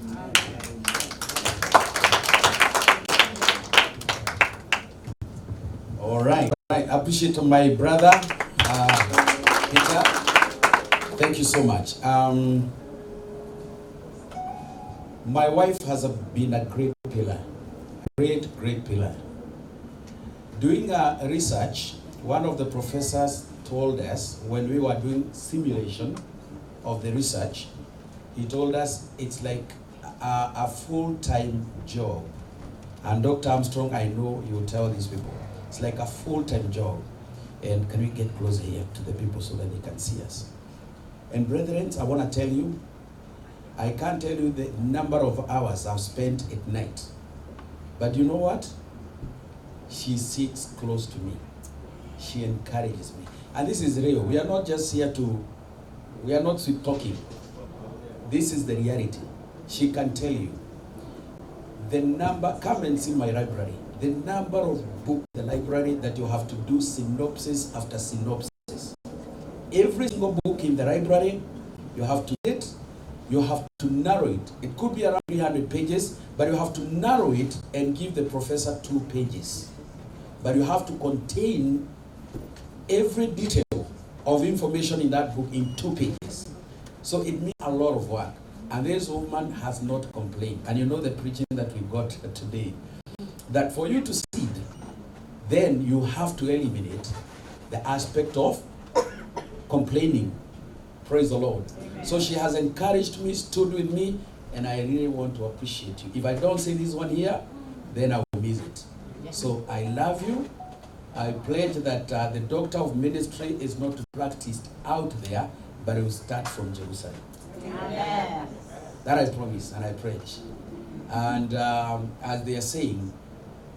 All right. I appreciate my brother, Peter. Thank you so much. My wife has been a great pillar, great pillar. Doing research, one of the professors told us when we were doing simulation of the research, he told us it's like a full-time job. And Dr. Armstrong, I know you will tell these people, it's like a full-time job. And can we get closer here to the people so that they can see us? And brethren, I want to tell you, I can't tell you the number of hours I've spent at night. But you know what? She sits close to me. She encourages me. And this is real. We are not just here we are not sweet talking. This is the reality. She can tell you. The number, come and see my library. The number of books in the library that you have to do synopsis after synopsis. Every single book in the library, you have to read it, you have to narrow it. It could be around 300 pages, but you have to narrow it and give the professor 2 pages. But you have to contain every detail of information in that book in 2 pages. So it means a lot of work. And this woman has not complained. And you know the preaching that we got today, that for you to succeed, then you have to eliminate the aspect of complaining. Praise the Lord. So she has encouraged me, stood with me, and I really want to appreciate you. If I don't say this one here, then I will miss it. So I love you. I pledge that the doctor of ministry is not practiced out there, but it will start from Jerusalem. Amen. That I promise and I pledge. And as they are saying,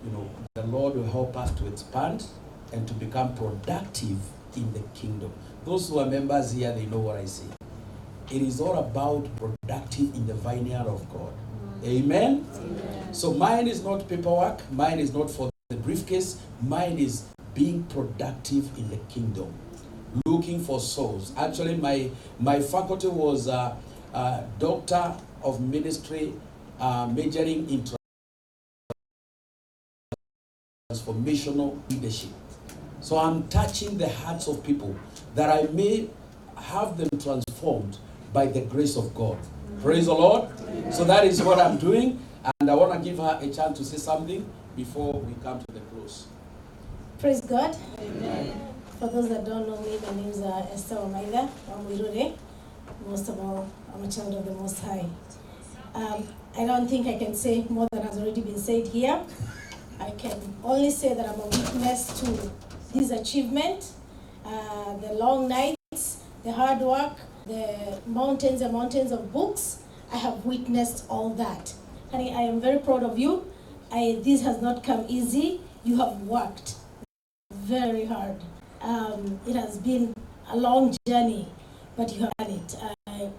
you know, the Lord will help us to expand and to become productive in the kingdom. Those who are members here, they know what I say. It is all about productive in the vineyard of God. Amen? Amen. So mine is not paperwork. Mine is not for the briefcase. Mine is being productive in the kingdom. Looking for souls. Actually, my faculty was Doctor of Ministry, majoring in transformational leadership. So I'm touching the hearts of people that I may have them transformed by the grace of God. Praise the Lord. Amen. So that is what I'm doing. And I want to give her a chance to say something before we come to the close. Praise God. Amen. For those that don't know me, my name is Esther Omaida. I'm Wirure. Most of all, I'm a child of the Most High. I don't think I can say more than has already been said here. I can only say that I'm a witness to this achievement, the long nights, the hard work, the mountains and mountains of books. I have witnessed all that. Honey, I am very proud of you. This has not come easy. You have worked very hard. It has been a long journey, but you have done it.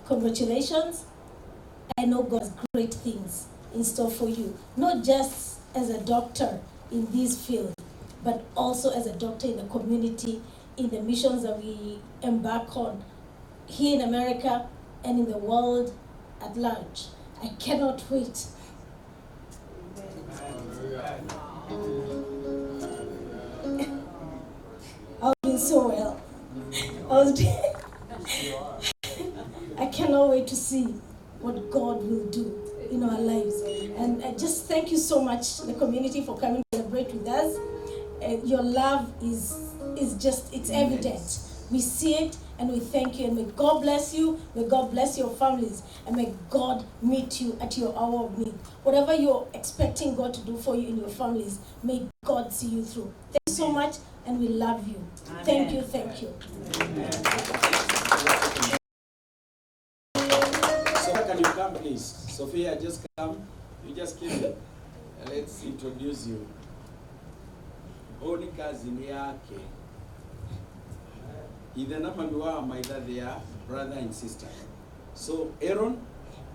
Congratulations. I know God has great things in store for you, not just as a doctor in this field, but also as a doctor in the community, in the missions that we embark on here in America and in the world at large. I cannot wait. I've been so well. I cannot wait to see what God will do in our lives. And I just thank you so much, the community, for coming to celebrate with us. Your love is just, it's evident. We see it and we thank you. And may God bless you. May God bless your families. And may God meet you at your hour of need. Whatever you're expecting God to do for you in your families, may God see you through. Thank you so much, and we love you. Amen. Thank you, thank you. Amen. So can you come, please? Sophia, just come. You just came in. Let's introduce you. Oni kazini yake. Idena mamiwa maida, they are brother and sister. So Aaron,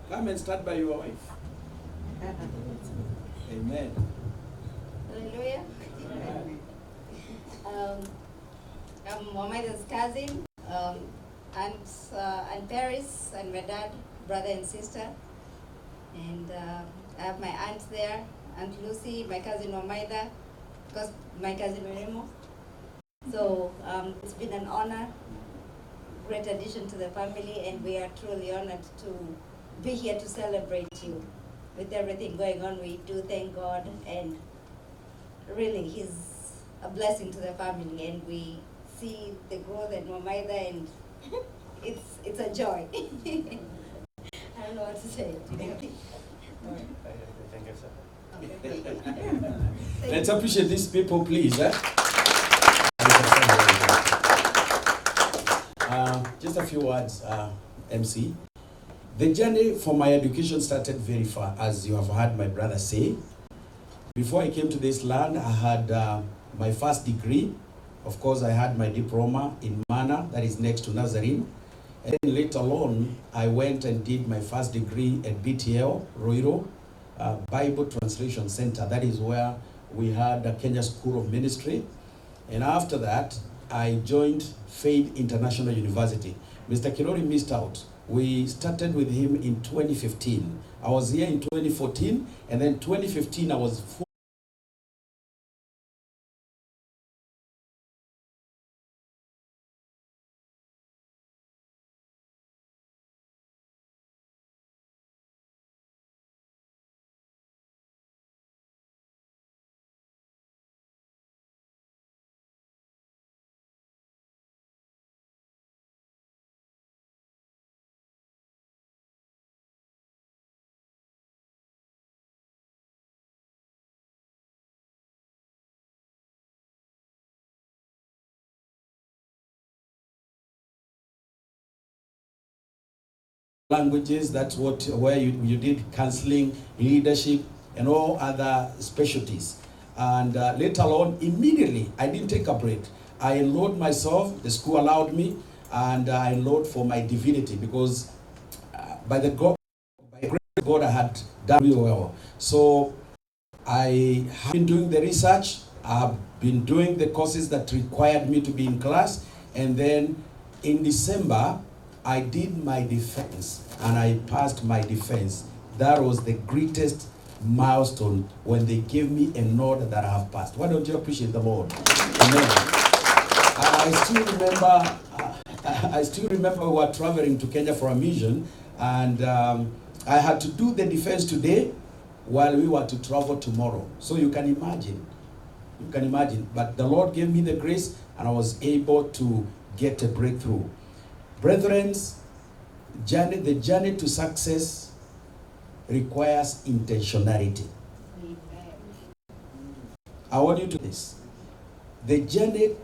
come and start by your wife. Amen. Hallelujah. I'm Mohamed's cousin. I'm Paris, and my dad, brother and sister. And I have my aunt there, Aunt Lucy, my cousin Mohameda, because my cousin Meremo. So it's been an honor, great addition to the family, and we are truly honored to be here to celebrate you. With everything going on, we do thank God, and really He's a blessing to the family, and we see the growth at Momaida, and it's a joy. I don't know what to say. Let's appreciate these people, please. Just a few words, MC. The journey for my education started very far, as you have heard my brother say. Before I came to this land, I had my first degree. Of course, I had my diploma in Mana, that is next to Nazarene. And then later on, I went and did my first degree at BTL, Roiro, Bible Translation Center. That is where we had the Kenya School of Ministry. And after that, I joined Faith International University. Mr. Kilori missed out. We started with him in 2015. I was here in 2014, and then 2015 I was languages. That's where you did counseling, leadership, and all other specialties. And later on, immediately, I didn't take a break. I enrolled myself, the school allowed me, and I enrolled for my divinity, because by grace of God, I had done really well. So I have been doing the research, I've been doing the courses that required me to be in class, and then in December, I did my defense, and I passed my defense. That was the greatest milestone, when they gave me a nod that I have passed. Why don't you appreciate the Lord? Amen. I still remember we were traveling to Kenya for a mission, and I had to do the defense today while we were to travel tomorrow. So you can imagine. But the Lord gave me the grace, and I was able to get a breakthrough. Brethren, the journey to success requires intentionality. I want you to do this. The journey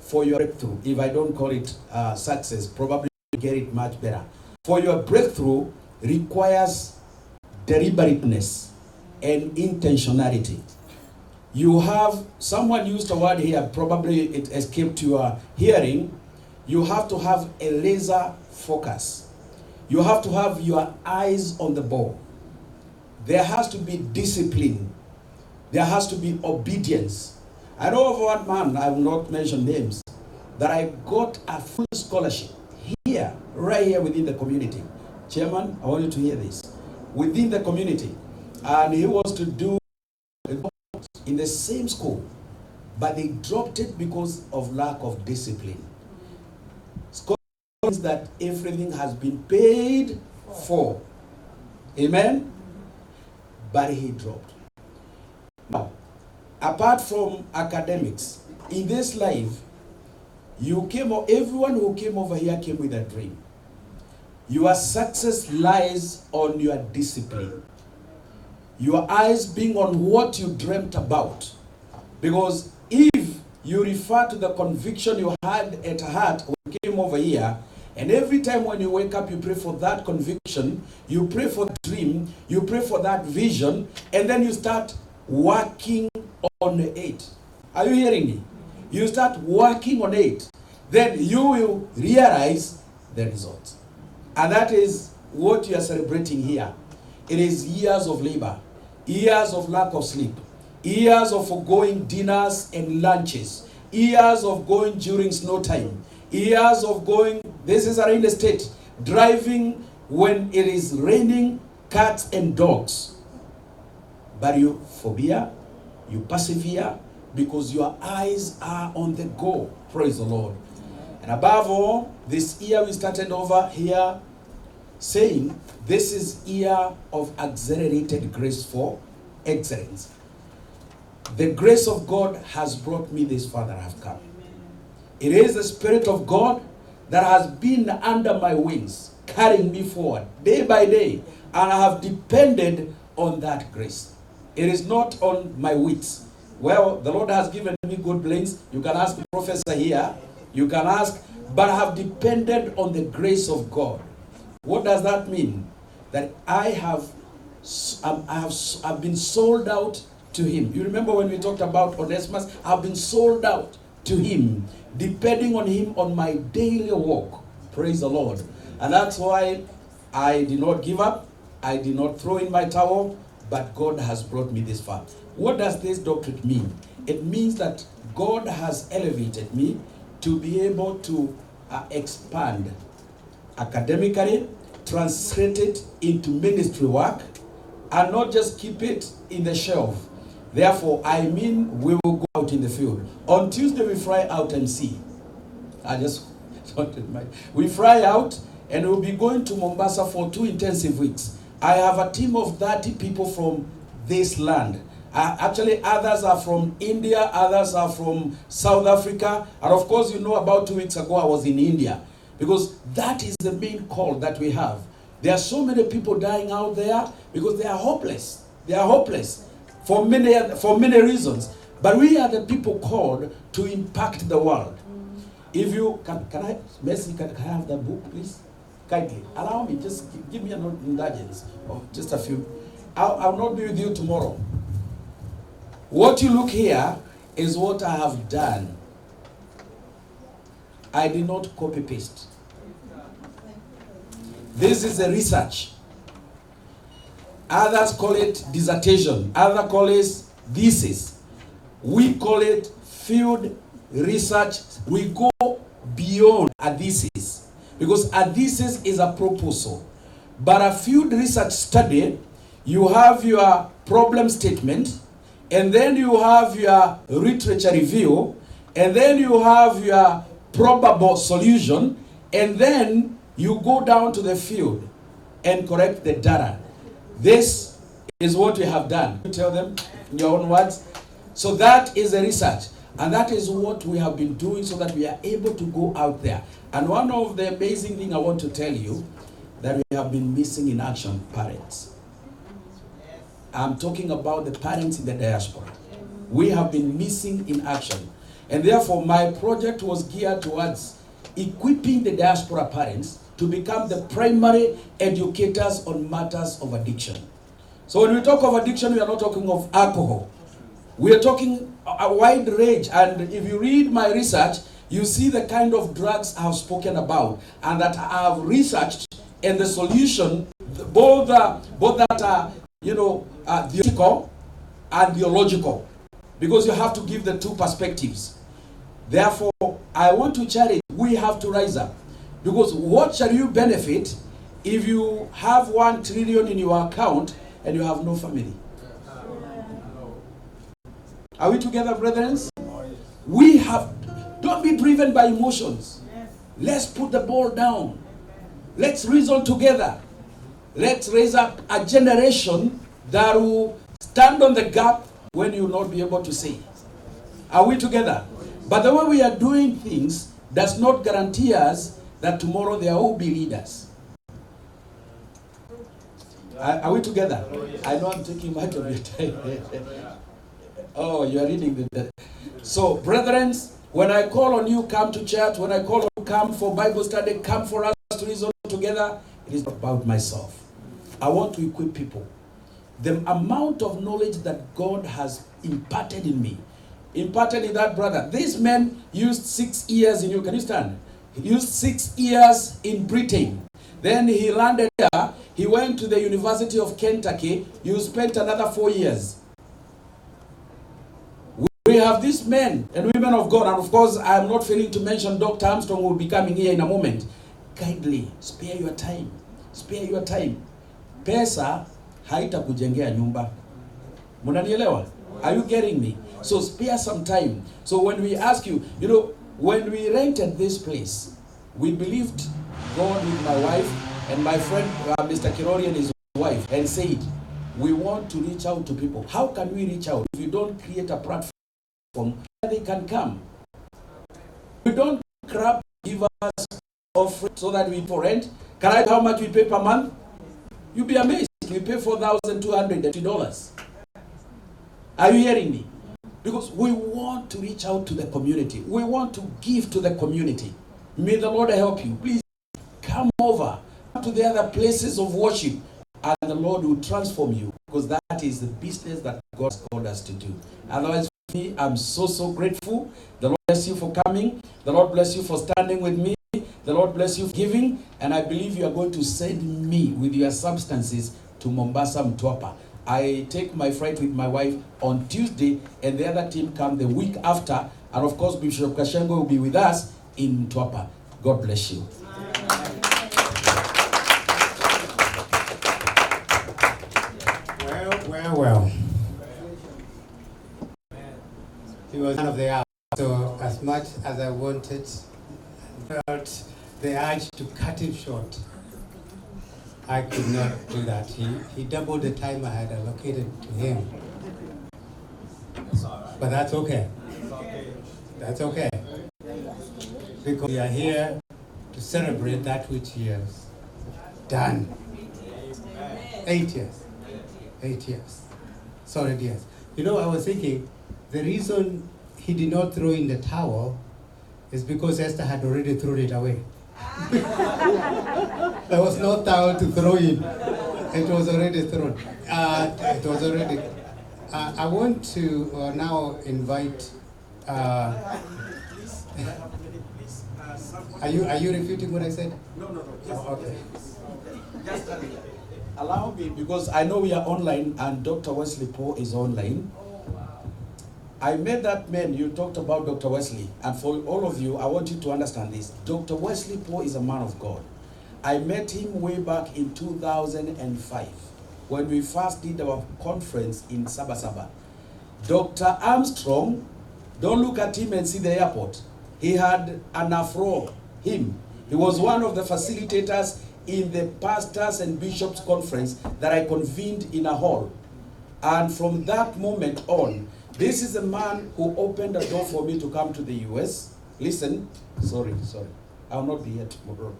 for your breakthrough, if I don't call it success, probably you get it much better. For your breakthrough requires deliberateness and intentionality. You have, someone used a word here, probably it escaped your hearing. You have to have a laser focus. You have to have your eyes on the ball. There has to be discipline. There has to be obedience. I know of one man, I will not mention names, that I got a full scholarship here, right here within the community. Chairman, I want you to hear this. Within the community. And he was to do in the same school, but they dropped it because of lack of discipline. School means that everything has been paid for. Amen? But he dropped. Now, apart from academics, in this life, everyone who came over here came with a dream. Your success lies on your discipline. Your eyes being on what you dreamt about. Because if you refer to the conviction you had at heart when you came over here, and every time when you wake up, you pray for that conviction, you pray for that dream, you pray for that vision, and then you start working on it. Are you hearing me? You start working on it. Then you will realize the results. And that is what you are celebrating here. It is years of labor, years of lack of sleep, years of forgoing dinners and lunches, years of going during snow time, years of going, this is a real estate, driving when it is raining, cats and dogs. But you forbear, you persevere, because your eyes are on the goal. Praise the Lord. And above all, this year we started over here saying, this is year of accelerated grace for excellence. The grace of God has brought me this far that I have come. It is the Spirit of God that has been under my wings, carrying me forward day by day, and I have depended on that grace. It is not on my wits. Well, the Lord has given me good brains. You can ask the professor here. You can ask, but I have depended on the grace of God. What does that mean? That I've been sold out to Him. You remember when we talked about Onesimus? I've been sold out to Him, depending on Him on my daily walk. Praise the Lord. And that's why I did not give up. I did not throw in my towel, but God has brought me this far. What does this doctorate mean? It means that God has elevated me to be able to expand academically, translate it into ministry work, and not just keep it in the shelf. Therefore, I mean, we will go out in the field. On Tuesday, we fly out and see. We fly out, and we'll be going to Mombasa for 2 intensive weeks. I have a team of 30 people from this land. Actually, others are from India, others are from South Africa. And of course, you know, about 2 weeks ago, I was in India. Because that is the main call that we have. There are so many people dying out there because they are hopeless. They are hopeless for many reasons. But we are the people called to impact the world. If you, can I have that book, please? Kindly. Allow me, just give me an indulgence of just a few. I'll not be with you tomorrow. What you look here is what I have done. I did not copy paste. This is a research. Others call it dissertation. Others call it thesis. We call it field research. We go beyond a thesis. Because a thesis is a proposal. But a field research study, you have your problem statement, and then you have your literature review, and then you have your probable solution, and then you go down to the field and correct the data. This is what we have done. You tell them in your own words. So that is a research. And that is what we have been doing so that we are able to go out there. And one of the amazing things I want to tell you, that we have been missing in action, parents. I'm talking about the parents in the diaspora. We have been missing in action. And therefore, my project was geared towards equipping the diaspora parents to become the primary educators on matters of addiction. So when we talk of addiction, we are not talking of alcohol. We are talking a wide range. And if you read my research, you see the kind of drugs I have spoken about and that I have researched, and the solution, both that are, theoretical and theological, because you have to give the two perspectives. Therefore, I want to challenge, we have to rise up. Because what shall you benefit if you have 1 trillion in your account and you have no family? Are we together, brethren? We have, don't be driven by emotions. Let's put the ball down. Let's reason together. Let's raise up a generation that will stand on the gap when you will not be able to see. Are we together? But the way we are doing things does not guarantee us that tomorrow there will be leaders. Are we together? I know I'm taking much of your time. Oh, you are reading the... So, brethren, when I call on you, come to church. When I call on you, come for Bible study, come for us to reason together. It is not about myself. I want to equip people. The amount of knowledge that God has imparted in me, imparted in that brother. This man used 6 years in you. Can you stand? He used 6 years in Britain. Then he landed there. He went to the University of Kentucky. You spent another 4 years. We have these men and women of God, and of course, I'm not failing to mention Dr. Armstrong, who will be coming here in a moment. Kindly, spare your time. Spare your time. Pesa haita kujengea nyumba. Munanielewa? Are you getting me? So spare some time. So when we ask you, when we rented this place, we believed God with my wife and my friend, Mr. Kirori and his wife, and said, we want to reach out to people. How can we reach out if you don't create a platform where they can come? We don't give us offering so that we for rent. Can I how much we pay per month? You'll be amazed. We pay $4,250. Are you hearing me? Because we want to reach out to the community. We want to give to the community. May the Lord help you. Please come over to the other places of worship, and the Lord will transform you, because that is the business that God has called us to do. Otherwise, for me, I'm so grateful. The Lord bless you for coming. The Lord bless you for standing with me. The Lord bless you for giving. And I believe you are going to send me with your substances to Mombasa, Mtwapa. I take my flight with my wife on Tuesday, and the other team come the week after. And of course, Bishop Kashengo will be with us in Mtwapa. God bless you. Well. He was one of the hour. So as much as I wanted, felt the urge to cut him short, I could not do that. He doubled the time I had allocated to him. But that's okay. That's okay. Because we are here to celebrate that which he has done. 8 years. 8 years. Solid years. I was thinking, the reason he did not throw in the towel is because Esther had already thrown it away. There was no towel to throw in. It was already thrown. I want to now invite. Are you refuting what I said? No. Oh, okay. Just allow me, because I know we are online and Dr. Wesley Poe is online. I met that man, you talked about Dr. Wesley, and for all of you, I want you to understand this. Dr. Wesley Poe is a man of God. I met him way back in 2005 when we first did our conference in Sabasaba. Dr. Armstrong, don't look at him and see the airport. He had an afro, him. He was one of the facilitators in the pastors and bishops conference that I convened in a hall. And from that moment on, this is a man who opened the door for me to come to the US. Listen, sorry, I'll not be here tomorrow.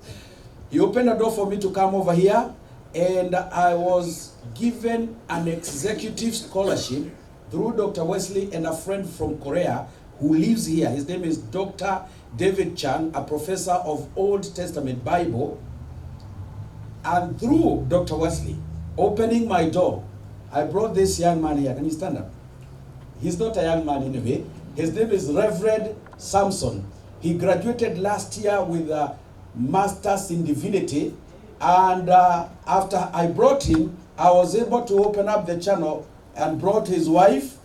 He opened a door for me to come over here, and I was given an executive scholarship through Dr. Wesley and a friend from Korea who lives here. His name is Dr. David Chan, a professor of Old Testament Bible. And through Dr. Wesley opening my door, I brought this young man here. Can you stand up? He's not a young man anyway. His name is Rev. Samson. He graduated last year with a master's in divinity. And after I brought him, I was able to open up the channel and brought his wife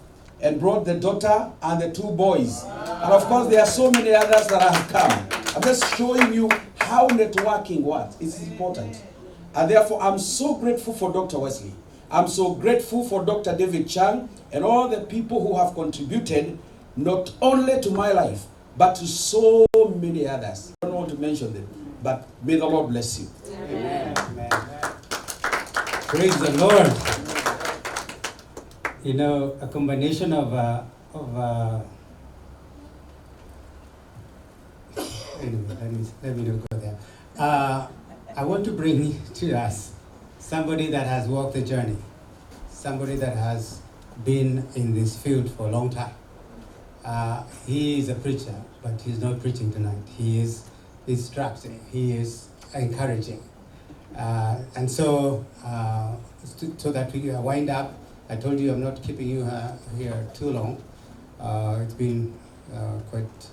and brought the daughter and the 2 boys. And of course, there are so many others that have come. I'm just showing you how networking works. It's important. And therefore, I'm so grateful for Dr. Wesley. I'm so grateful for Dr. David Chang and all the people who have contributed not only to my life, but to so many others. I don't want to mention them, but may the Lord bless you. Amen. Amen. Praise the Lord. You know, a combination of anyway, let me not go there. I want to bring to us somebody that has walked the journey, somebody that has been in this field for a long time. He is a preacher, but he's not preaching tonight. He is instructing, he is encouraging. And so that we wind up, I told you I'm not keeping you here too long. It's been quite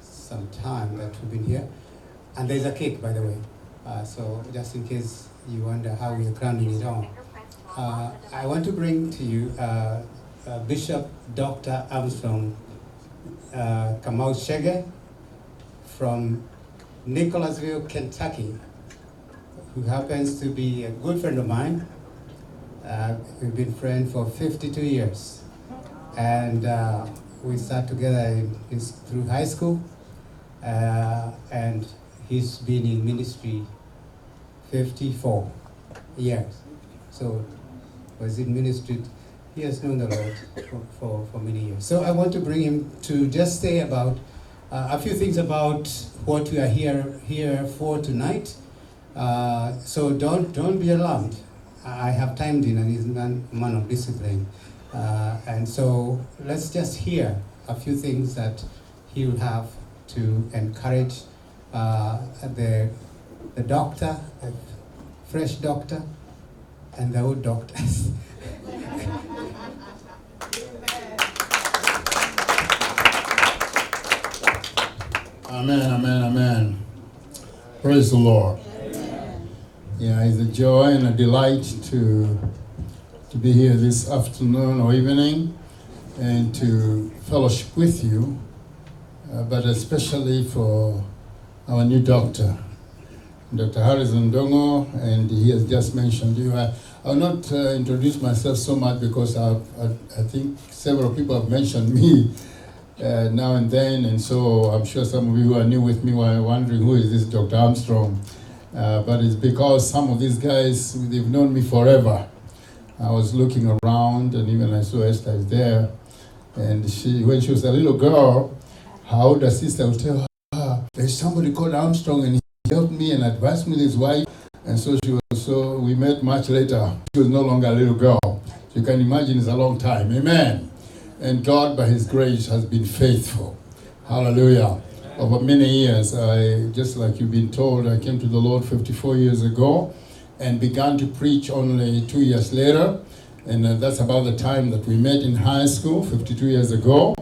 some time that we've been here. And there's a cake, by the way. So just in case you wonder how we are crowning it on. I want to bring to you Bishop Dr. Armstrong Kamau Shege from Nicholasville, Kentucky, who happens to be a good friend of mine. We've been friends for 52 years. And we sat together through high school. And he's been in ministry 54 years. So was in ministry. He has known the Lord for many years. So I want to bring him to just say about a few things about what we are here for tonight. So don't be alarmed. I have timed in, and he's a man of discipline. And so let's just hear a few things that he will have to encourage the doctor, the fresh doctor, and the old doctors. Amen, amen, amen. Praise the Lord. Amen. Yeah, it's a joy and a delight to be here this afternoon or evening and to fellowship with you, but especially for our new doctor, Dr. Harrison Ndungu, and he has just mentioned you. I'll not introduce myself so much because I think several people have mentioned me now and then, and so I'm sure some of you who are new with me were wondering who is this Dr. Armstrong. But it's because some of these guys, they've known me forever. I was looking around, and even I saw Esther is there, and when she was a little girl, her older sister would tell her, there's somebody called Armstrong, and he helped me and advised me with his wife. And so we met much later. She was no longer a little girl. So you can imagine it's a long time. Amen. And God, by his grace, has been faithful. Hallelujah. Over many years, just like you've been told, I came to the Lord 54 years ago and began to preach only 2 years later. And that's about the time that we met in high school, 52 years ago.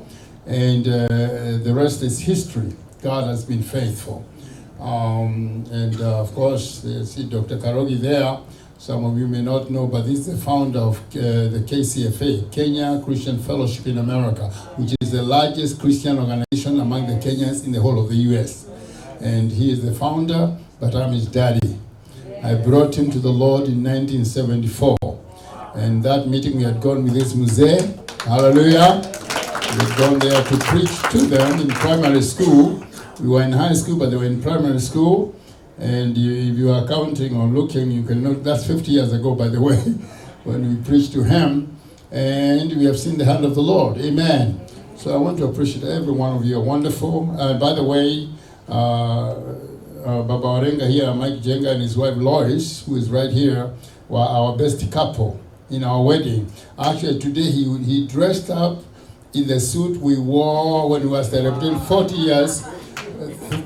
And the rest is history. God has been faithful. Of course, you see Dr. Karogi there. Some of you may not know, but he's the founder of the KCFA, Kenya Christian Fellowship in America, which is the largest Christian organization among the Kenyans in the whole of the U.S. And he is the founder, but I'm his daddy. I brought him to the Lord in 1974. And that meeting we had gone with this Muse, hallelujah. We had gone there to preach to them in primary school. We were in high school, but they were in primary school. And if you are counting or looking, you can note that's 50 years ago, by the way, when we preached to him. And we have seen the hand of the Lord. Amen. So I want to appreciate every one of you. Are wonderful. By the way, Baba Orenga here, Mike Jenga and his wife Lois, who is right here, were our best couple in our wedding. Actually, today he dressed up in the suit we wore when we were celebrating 40 years.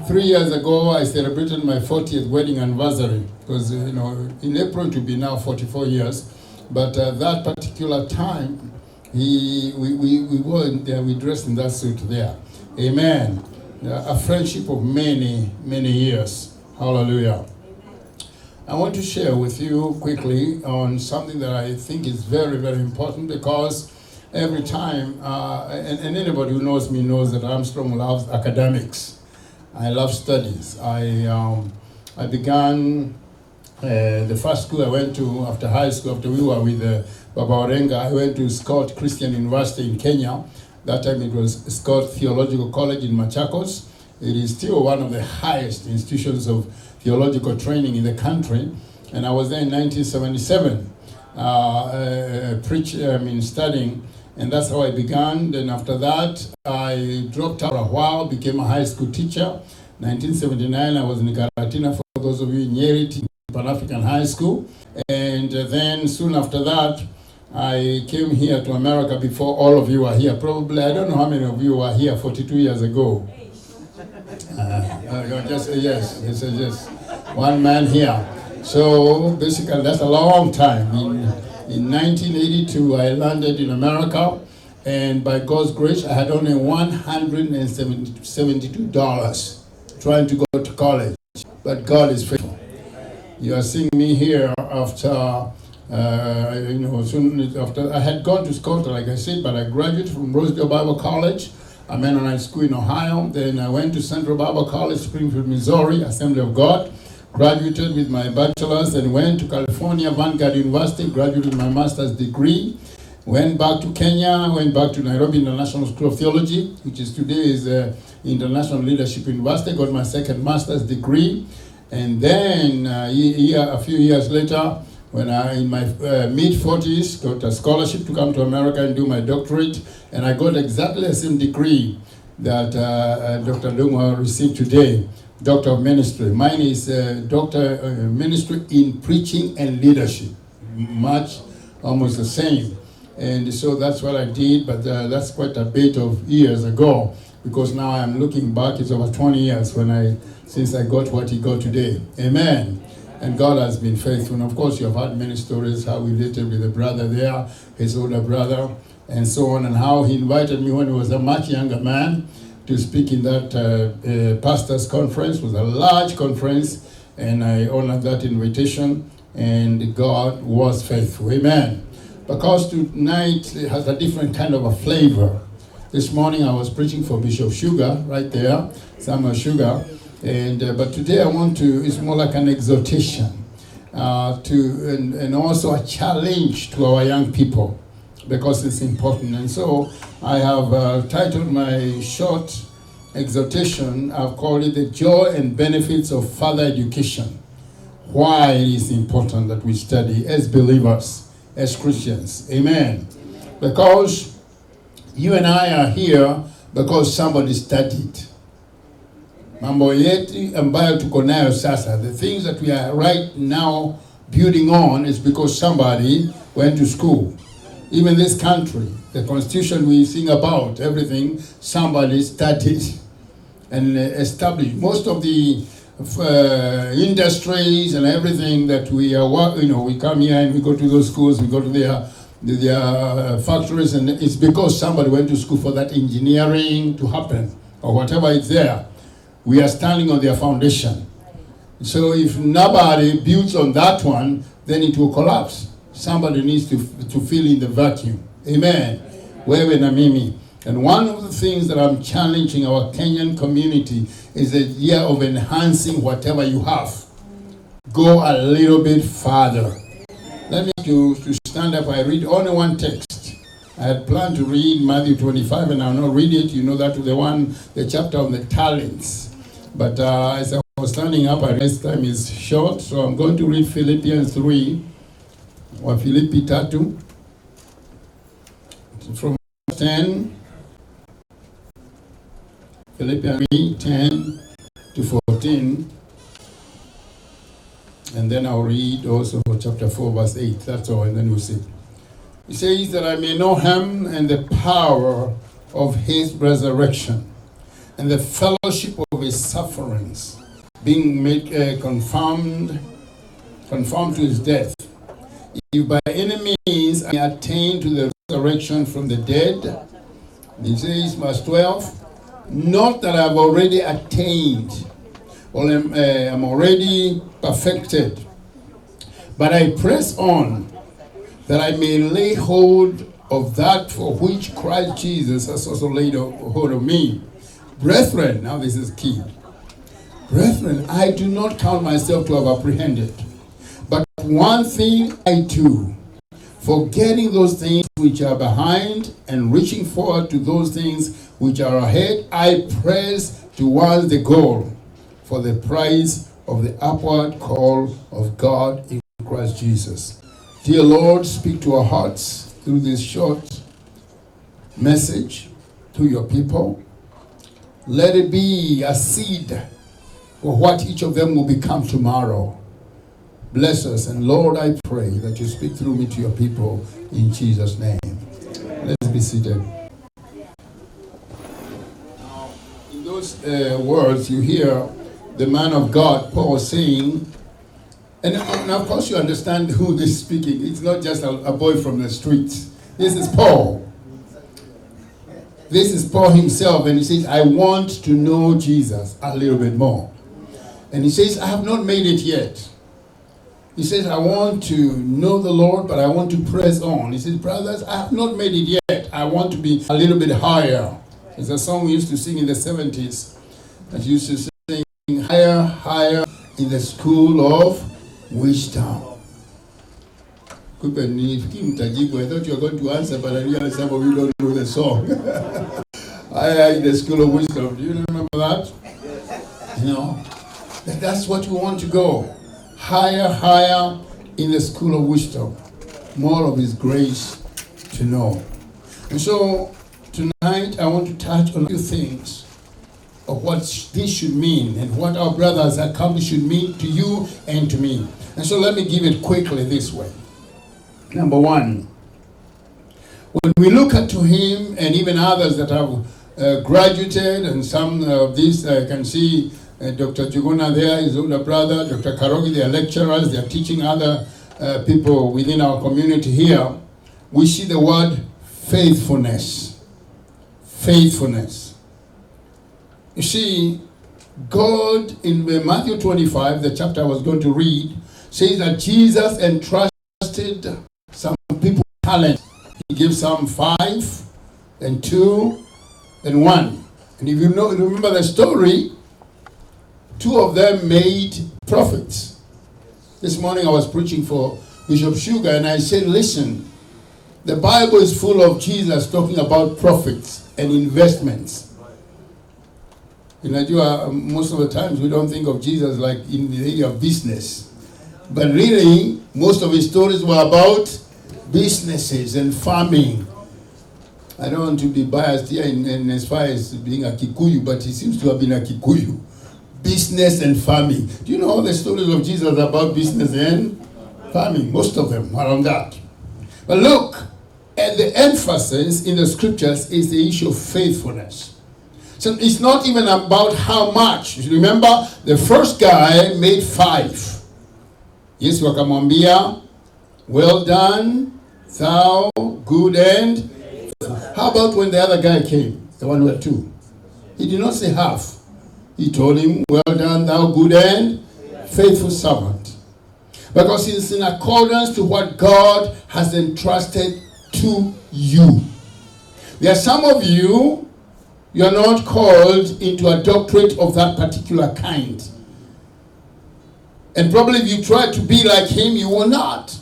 3 years ago, I celebrated my 40th wedding anniversary because, in April it will be now 44 years. But that particular time, we dressed in that suit there. Amen. A friendship of many, many years. Hallelujah. I want to share with you quickly on something that I think is very, very important, because every time, and anybody who knows me knows that Armstrong loves academics. I love studies. I began the first school I went to after high school, after we were with Baba Orenga, I went to Scott Christian University in Kenya. That time it was Scott Theological College in Machakos. It is still one of the highest institutions of theological training in the country. And I was there in 1977, studying. And that's how I began. Then after that, I dropped out for a while, became a high school teacher. 1979, I was in Karatina, for those of you in Nyeri, Pan-African High School. And then soon after that, I came here to America before all of you were here. Probably, I don't know how many of you were here 42 years ago. Just say yes. He said yes. One man here. So basically, that's a long time. In 1982, I landed in America, and by God's grace, I had only $172 trying to go to college. But God is faithful. You are seeing me here after, soon after I had gone to Scotland, like I said, but I graduated from Rosedale Bible College, a Mennonite school in Ohio. Then I went to Central Bible College, Springfield, Missouri, Assembly of God. Graduated with my bachelor's and went to California, Vanguard University, graduated with my master's degree. Went back to Kenya, went back to Nairobi International School of Theology, which is today is International Leadership University, got my second master's degree. And then a few years later, when I, in my mid-40s, got a scholarship to come to America and do my doctorate. And I got exactly the same degree that Dr. Ndungu received today. Doctor of Ministry. Mine is Doctor Ministry in Preaching and Leadership. Much, almost the same. And so that's what I did, but that's quite a bit of years ago, because now I'm looking back, it's over 20 years since I got what he got today. Amen. And God has been faithful. And of course, you have heard many stories, how we related with the brother there, his older brother, and so on, and how he invited me when he was a much younger man to speak in that pastors' conference. It was a large conference, and I honored that invitation, and God was faithful. Amen. Because tonight it has a different kind of a flavor. This morning I was preaching for Bishop Sugar, right there, Samuel Sugar, and but today I want to, it's more like an exhortation, and also a challenge to our young people, because it's important. And so I have titled my short exhortation, I've called it The Joy and Benefits of Further Education. Why it is important that we study as believers, as Christians. Amen. Because you and I are here because somebody studied. Mambo yetu ambayo tuko nayo sasa, the things that we are right now building on is because somebody went to school. Even this country, the constitution we sing about, everything, somebody studied and established. Most of the industries and everything that we are, we come here and we go to those schools, we go to their factories, and it's because somebody went to school for that engineering to happen, or whatever is there. We are standing on their foundation. So if nobody builds on that one, then it will collapse. Somebody needs to fill in the vacuum. Amen. Wewe na mimi. And one of the things that I'm challenging our Kenyan community is the year of enhancing whatever you have. Go a little bit further. Let me to stand up. I read only one text. I had planned to read Matthew 25, and I'll not read it. You know that the chapter on the talents. But as I was standing up, I realized time is short, so I'm going to read Philippians 3, or Philippi 3, from 10. Philippians 3, 10 to 14. And then I'll read also for chapter 4, verse 8. That's all, and then we'll see. It says that I may know him and the power of his resurrection and the fellowship of his sufferings, being made conformed to his death. If by any means I attain to the resurrection from the dead, it says, verse 12, not that I've already attained or am already perfected, but I press on that I may lay hold of that for which Christ Jesus has also laid hold of me. Brethren, now this is key. Brethren, I do not count myself to have apprehended, but one thing I do, forgetting those things which are behind and reaching forward to those things which are ahead, I press towards the goal for the prize of the upward call of God in Christ Jesus. Dear Lord, speak to our hearts through this short message to your people. Let it be a seed for what each of them will become tomorrow. Bless us, and Lord, I pray that you speak through me to your people in Jesus' name. Let's be seated. In those words, you hear the man of God, Paul, saying, and of course you understand who this is speaking. It's not just a boy from the streets. This is Paul. This is Paul himself, and he says, I want to know Jesus a little bit more. And he says, I have not made it yet. He says, I want to know the Lord, but I want to press on. He says, brothers, I have not made it yet. I want to be a little bit higher. There's a song we used to sing in the 70s that used to sing, higher, higher in the school of wisdom. I thought you were going to answer, but I realized some of you don't know the song. Higher in the school of wisdom. Do you remember that? You know, that's what we want to go. Higher, higher in the school of wisdom. More of his grace to know. And so tonight I want to touch on a few things of what this should mean and what our brothers have come should mean to you and to me. And so let me give it quickly this way. Number one, when we look at to him and even others that have graduated, and some of these I can see Dr. Juguna there, his older brother, Dr. Karogi, they are lecturers, they are teaching other people within our community here. We see the word faithfulness. Faithfulness. You see, God in Matthew 25, the chapter I was going to read, says that Jesus entrusted some people talent. He gives some 5 and 2 and 1. And if you remember the story, 2 of them made profits. This morning I was preaching for Bishop Sugar, and I said, listen, the Bible is full of Jesus talking about profits and investments. In Nigeria, most of the times we don't think of Jesus like in the area of business. But really, most of his stories were about businesses and farming. I don't want to be biased here in as far as being a Kikuyu, but he seems to have been a Kikuyu. Business and farming. Do you know all the stories of Jesus about business and farming? Most of them are on that. But look, at the emphasis in the scriptures is the issue of faithfulness. So it's not even about how much. Remember, the first guy made 5. Yes, wakamwambia, well done, thou good and how about when the other guy came, the one who had 2? He did not say half. He told him, well done, thou good and faithful servant. Because it's in accordance to what God has entrusted to you. There are some of you, you are not called into a doctorate of that particular kind. And probably if you try to be like him, you will not.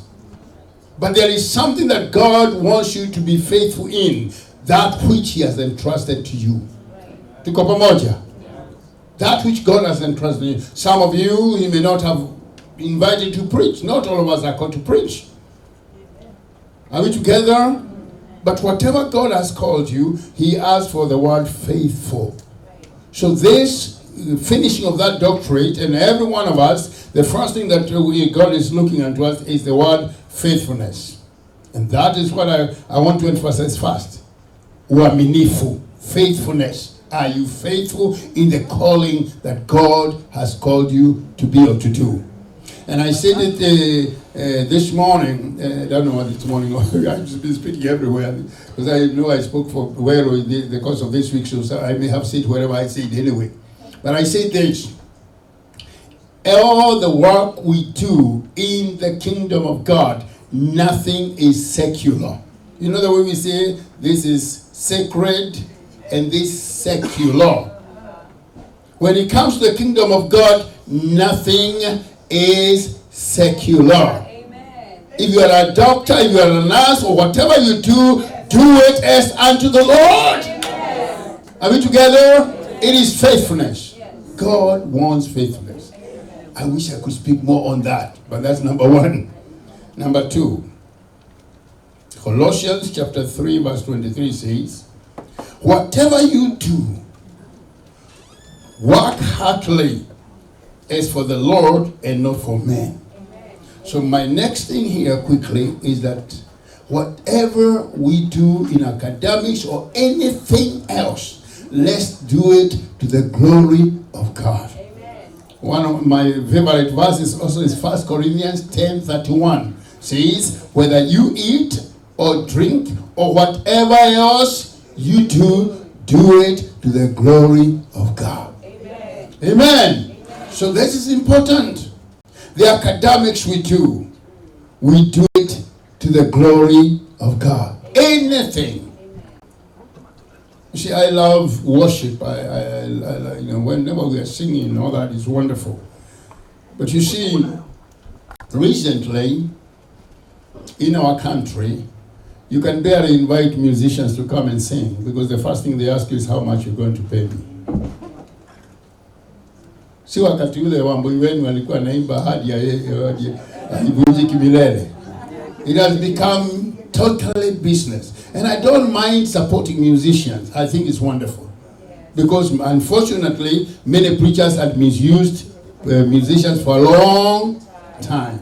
But there is something that God wants you to be faithful in, that which he has entrusted to you. Tuko pamoja? That which God has entrusted you. Some of you, he may not have invited to preach. Not all of us are called to preach. Are we together? But whatever God has called you, he asks for the word faithful. So this finishing of that doctorate, and every one of us, the first thing that God is looking at us is the word faithfulness. And that is what I want to emphasize first. Uaminifu, faithfulness. Are you faithful in the calling that God has called you to be or to do? And I said it this morning, I don't know what this morning, I've just been speaking everywhere, because I know I spoke for the course of this week, so I may have said wherever I said anyway. But I said this, all the work we do in the kingdom of God, nothing is secular. You know the way we say, this is sacred and this secular. When it comes to the kingdom of God, nothing is secular. Amen. If you are a doctor, if you are a nurse, or whatever you do it as unto the Lord. Amen. Are we together? Amen. It is faithfulness. Yes. God wants faithfulness. Amen. I wish I could speak more on that, but that's number one. Number two, Colossians chapter 3 verse 23 says, whatever you do, work heartily as for the Lord and not for men. Amen. So my next thing here quickly is that whatever we do in academics or anything else, let's do it to the glory of God. Amen. One of my favorite verses also is 1 Corinthians 10:31. Says, whether you eat or drink or whatever else you do, do it to the glory of God. Amen. Amen. So this is important. The academics we do it to the glory of God. Anything. You see, I love worship. I whenever we are singing, all that is wonderful. But you see, recently in our country, you can barely invite musicians to come and sing because the first thing they ask you is how much you're going to pay me. Si wakati ule wambui wenu walikuwa naimba hadi ya ivunjiki milele. It has become totally business. And I don't mind supporting musicians. I think it's wonderful. Because unfortunately, many preachers had misused musicians for a long time.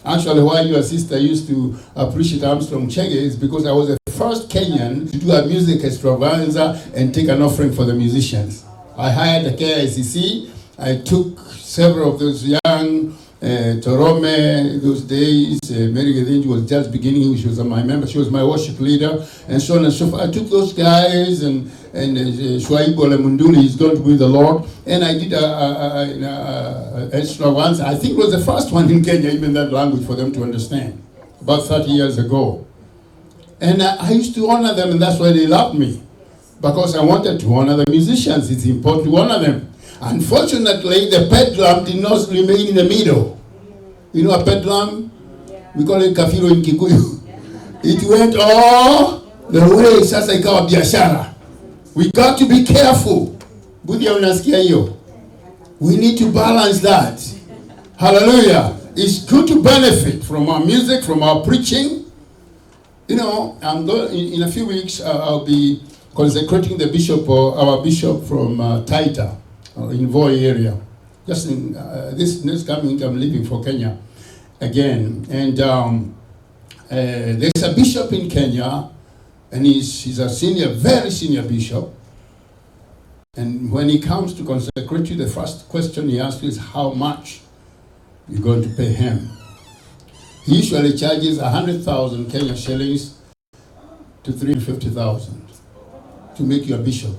Actually, why your sister used to appreciate Armstrong Chege is because I was the first Kenyan to do a music extravaganza and take an offering for the musicians. I hired a KICC. I took several of those young Torome, those days. Mary Gedinji was just beginning. She was my member. She was my worship leader, and so on and so forth. I took those guys, and Shuaibu Lemunduli is going to be the Lord. And I did a extravaganza. I think it was the first one in Kenya, even that language for them to understand, about 30 years ago. And I used to honor them, and that's why they loved me. Because I wanted to honor the musicians. It's important to honor them. Unfortunately, the pedlam did not remain in the middle. You know a pedlam? We call it kafiro in Kikuyu. It went all the way. Sasa ikawa biashara. We got to be careful. Budia unasikia hiyo. We need to balance that. Hallelujah. It's good to benefit from our music, from our preaching. You know, I'm going in a few weeks. I'll be consecrating the bishop, or our bishop from Taita, in Voi area. Just in this next coming week, I'm leaving for Kenya again. And there's a bishop in Kenya, and he's a very senior bishop. And when he comes to consecrate you, the first question he asks you is how much you're going to pay him. He usually charges 100,000 Kenya shillings to 350,000 to make you a bishop.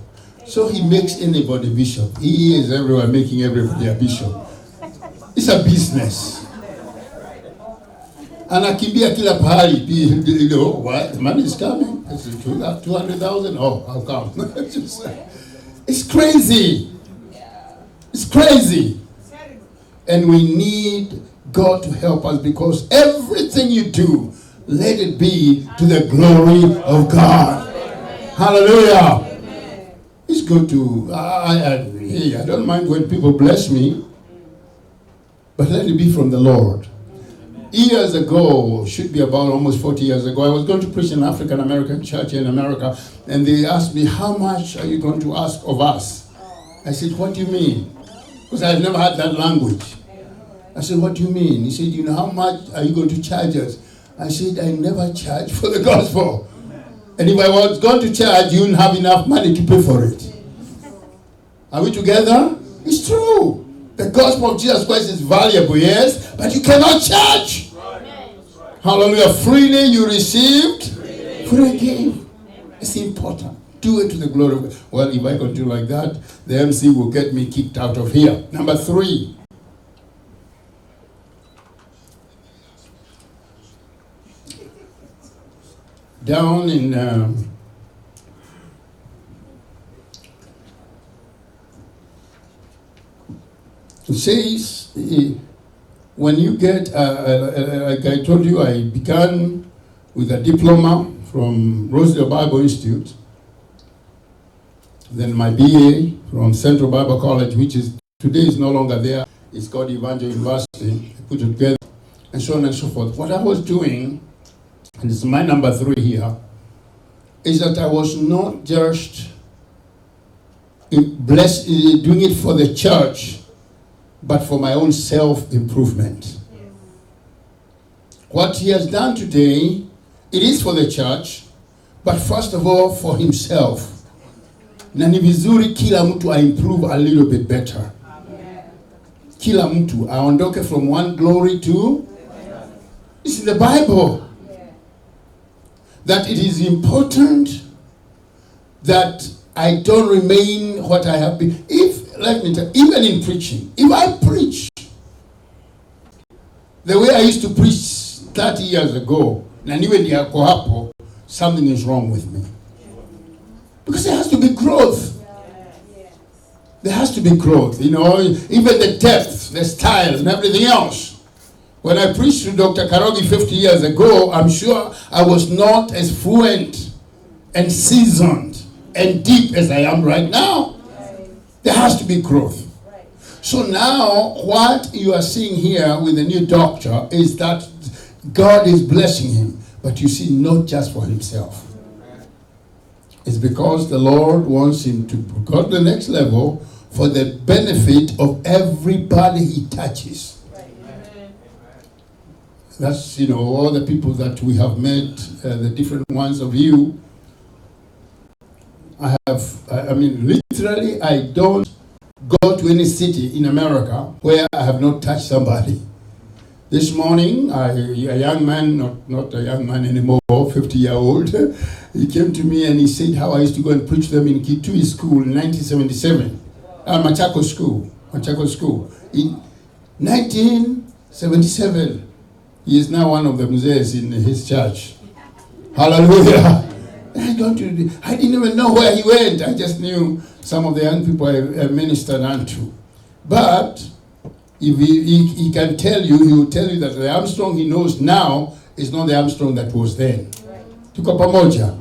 So he makes anybody bishop. He is everywhere making everybody a bishop. It's a business. Anakimbia kila pahali. You know, what? The money is coming. I said, 200,000? Oh, how come? It's crazy. It's crazy. And we need God to help us, because everything you do, let it be to the glory of God. Hallelujah. It's good to, I don't mind when people bless me, but let it be from the Lord. Years ago, should be about almost 40 years ago, I was going to preach in an African-American church in America, and they asked me, how much are you going to ask of us? I said, what do you mean? Because I've never had that language. I said, what do you mean? He said, you know, how much are you going to charge us? I said, I never charge for the gospel. And if I was going to charge, you wouldn't have enough money to pay for it. Are we together? It's true. The gospel of Jesus Christ is valuable, yes, but you cannot charge. Hallelujah. Freely you received, freely give. It's important. Do it to the glory of God. Well, if I continue like that, the MC will get me kicked out of here. Number 3. Down in it says, when you get, like I told you, I began with a diploma from Rosedale Bible Institute, then my BA from Central Bible College, which is today is no longer there. It's called Evangel University. I put it together, and so on and so forth. What I was doing, and it's my number 3 here, is that I was not just doing it for the church, but for my own self-improvement. What he has done today, it is for the church, but first of all for himself. Na ni vizuri kila mtu improve a little bit better. Kila mtu aondoke from one glory to, it's in the Bible, that it is important that I don't remain what I have been. If, let me tell you, even in preaching, if I preach the way I used to preach 30 years ago, na niwe ndiyako hapo, something is wrong with me. Because there has to be growth. There has to be growth, you know, even the depth, the style, and everything else. When I preached to Dr. Karogi 50 years ago, I'm sure I was not as fluent and seasoned and deep as I am right now. There has to be growth. So now, what you are seeing here with the new doctor is that God is blessing him, but you see, not just for himself. It's because the Lord wants him to go to the next level for the benefit of everybody he touches. That's, you know, all the people that we have met, the different ones of you. I mean, literally, I don't go to any city in America where I have not touched somebody. This morning, a young man, not a young man anymore, 50-year-old, he came to me and he said how I used to go and preach them in Kitui School in 1977. Machako School. In 1977, he is now one of the museums in his church. Hallelujah. I didn't even know where he went. I just knew some of the young people I ministered unto. But if he can tell you, he will tell you that the Armstrong he knows now is not the Armstrong that was then. Tuko pamoja.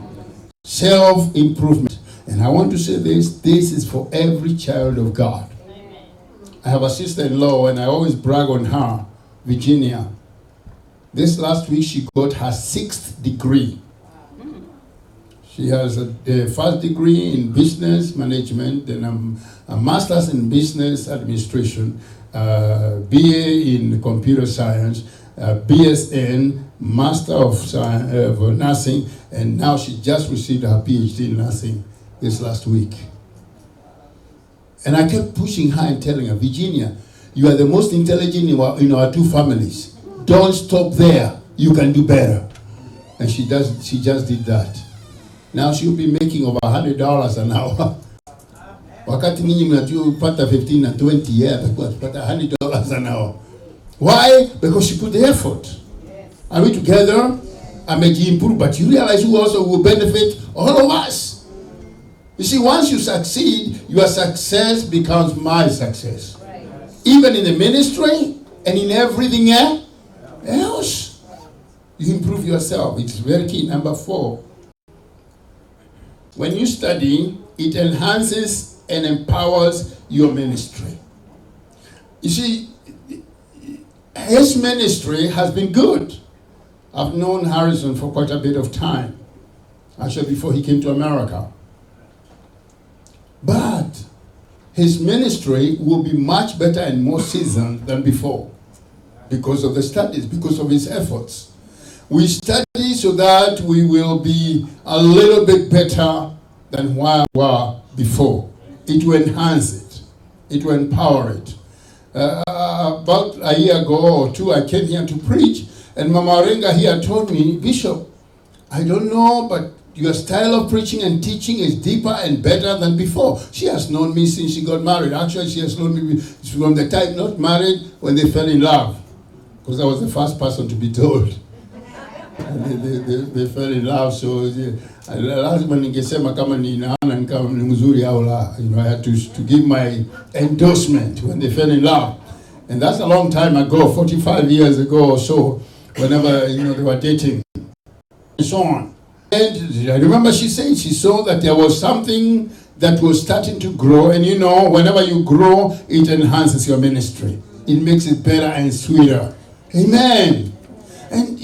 Self-improvement. And I want to say this is for every child of God. I have a sister-in-law and I always brag on her, Virginia. This last week she got her 6th degree. She has a first degree in business management, then a master's in business administration, BA in computer science, BSN, Master of Nursing, and now she just received her PhD in nursing this last week. And I kept pushing her and telling her, Virginia, you are the most intelligent in our 2 families. Don't stop there. You can do better. And she just did that. Now she'll be making over $100 an hour. Wakati ninyi mnapata 15 and 20 years, pata $100 an hour. Why? Because she put the effort. Are we together? I may improve, but you realize who also will benefit? All of us. You see, once you succeed, your success becomes my success. Right. Even in the ministry and in everything else, you improve yourself. It's very key. Number 4. When you study, it enhances and empowers your ministry. You see, his ministry has been good. I've known Harrison for quite a bit of time, actually before he came to America. But his ministry will be much better and more seasoned than before because of the studies, because of his efforts. We study so that we will be a little bit better than what we were before. It will enhance it. It will empower it. About a year ago or two, I came here to preach, and Mama Renga here told me, Bishop, I don't know, but your style of preaching and teaching is deeper and better than before. She has known me since she got married. Actually, she has known me from the time not married when they fell in love. Because I was the first person to be told. They fell in love, so lazima ningesema kama ninaona kama ni mzuri au la. I had to give my endorsement when they fell in love. And that's a long time ago, 45 years ago or so, whenever they were dating and so on. And I remember she said she saw that there was something that was starting to grow, and whenever you grow, it enhances your ministry. It makes it better and sweeter. Amen. And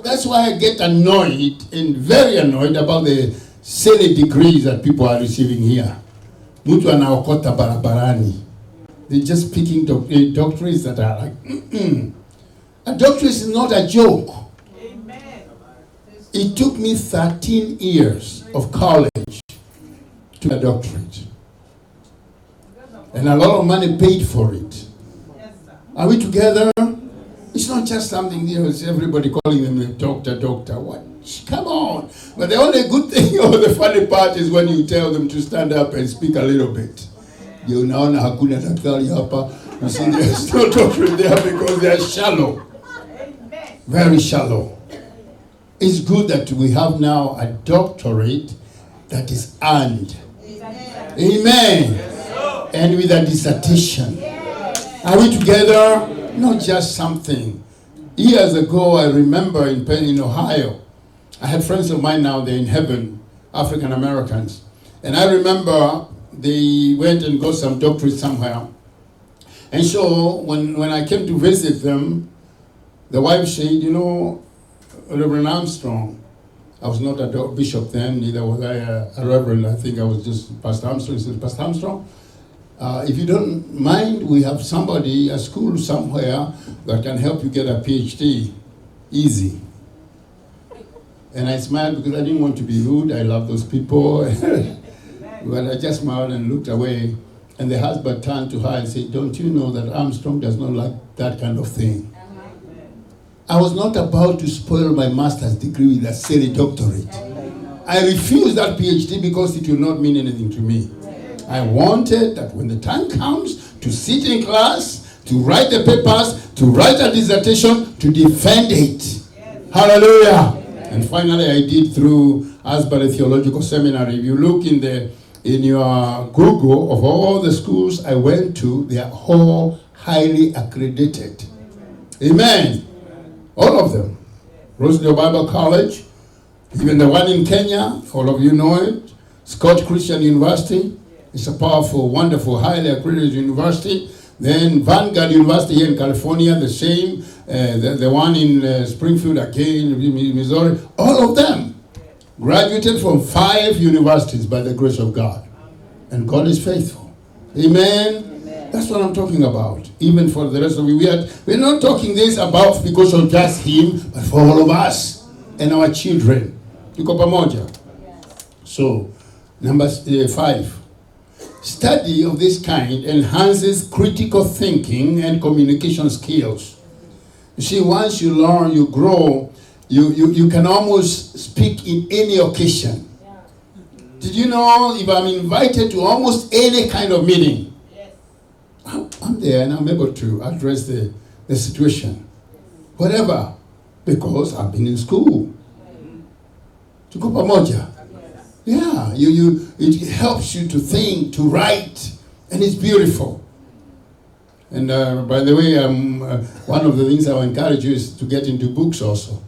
that's why I get annoyed and very annoyed about the silly degrees that people are receiving here. Mtu anaokota barabarani. They're just picking doctorates that are like, A doctorate is not a joke. Amen. It took me 13 years of college to a doctorate. And a lot of money paid for it. Are we together? It's not just something, it's everybody calling them doctor. What? Come on. But the only good thing or the funny part is when you tell them to stand up and speak a little bit. You know, hakuna daktari hapa. You see, there's no doctorate there because they are shallow. Very shallow. It's good that we have now a doctorate that is earned. Amen. And with a dissertation. Are we together? Not just something. Years ago, I remember in Ohio, I had friends of mine now, they're in heaven, African Americans. And I remember they went and got some doctorate somewhere. And so when I came to visit them, the wife said, Reverend Armstrong, I was not a bishop then, neither was I a reverend. I think I was just Pastor Armstrong. He said, Pastor Armstrong, if you don't mind, we have somebody, a school somewhere that can help you get a PhD. Easy. And I smiled because I didn't want to be rude. I love those people. But I just smiled and looked away. And the husband turned to her and said, don't you know that Armstrong does not like that kind of thing? I was not about to spoil my master's degree with a silly doctorate. I refused that PhD because it will not mean anything to me. I wanted that when the time comes to sit in class, to write the papers, to write a dissertation, to defend it. Hallelujah. And finally I did through Asbury Theological Seminary. If you look in your Google of all the schools I went to, they are all highly accredited. Amen. All of them. Rosedale Bible College, even the one in Kenya, all of you know it. Scott Christian University. It's a powerful, wonderful, highly accredited university. Then Vanguard University here in California, the same. The one in Springfield again, Missouri. All of them graduated from 5 universities by the grace of God. And God is faithful. Amen. That's what I'm talking about. Even for the rest of you. We're not talking this about because of just him, but for all of us and our children. Tuko pamoja. So, number 5. Study of this kind enhances critical thinking and communication skills. You see, once you learn, you grow, you can almost speak in any occasion. Did you know if I'm invited to almost any kind of meeting, I'm there and I'm able to address the situation. Whatever. Because I've been in school. Tuko pamoja. Yeah, it helps you to think, to write, and it's beautiful. And by the way, one of the things I will encourage you is to get into books also.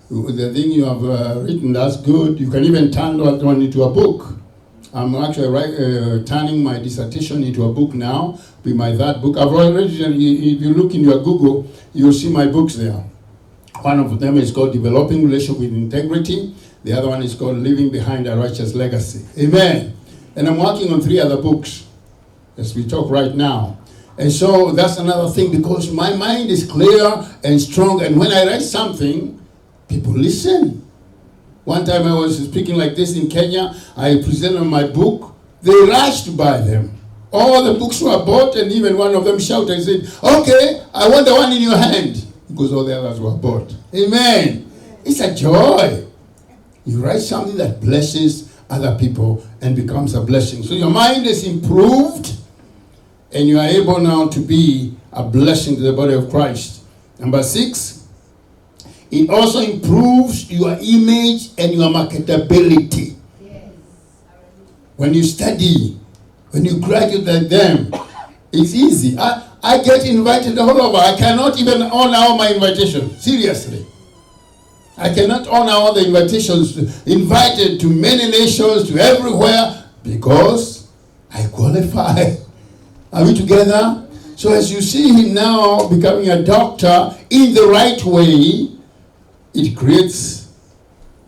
The thing you have written, that's good. You can even turn that one into a book. I'm actually turning my dissertation into a book now, with my third book. I've already, if you look in your Google, you'll see my books there. One of them is called Developing Relationship with Integrity. The other one is called Living Behind a Righteous Legacy. Amen. And I'm working on 3 other books. as we talk right now. And so that's another thing, because my mind is clear and strong, and when I write something, people listen. One time I was speaking like this in Kenya, I presented my book, they rushed to buy them. All the books were bought, and even one of them shouted and said, okay, I want the one in your hand, because all the others were bought. Amen. It's a joy. You write something that blesses other people and becomes a blessing. So your mind is improved, and you are able now to be a blessing to the body of Christ. Number 6, it also improves your image and your marketability. When you study, when you graduate like them, it's easy. I get invited all over. I cannot even honor all my invitations. Seriously. I cannot honor all the invitations, invited to many nations, to everywhere, because I qualify. Are we together? So as you see him now becoming a doctor in the right way, it creates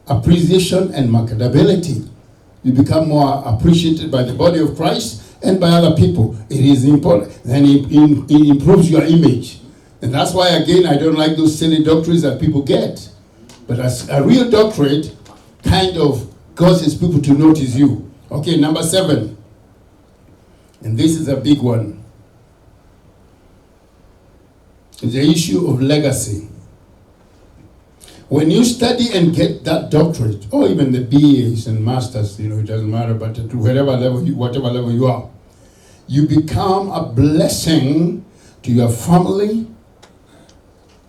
appreciation and marketability. You become more appreciated by the body of Christ and by other people. It is important. And it improves your image. And that's why, again, I don't like those silly doctorates that people get. But as a real doctorate kind of causes people to notice you. Okay, number 7. And this is a big one. The issue of legacy. When you study and get that doctorate, or even the BAs and masters, it doesn't matter, but to whatever level you are, you become a blessing to your family,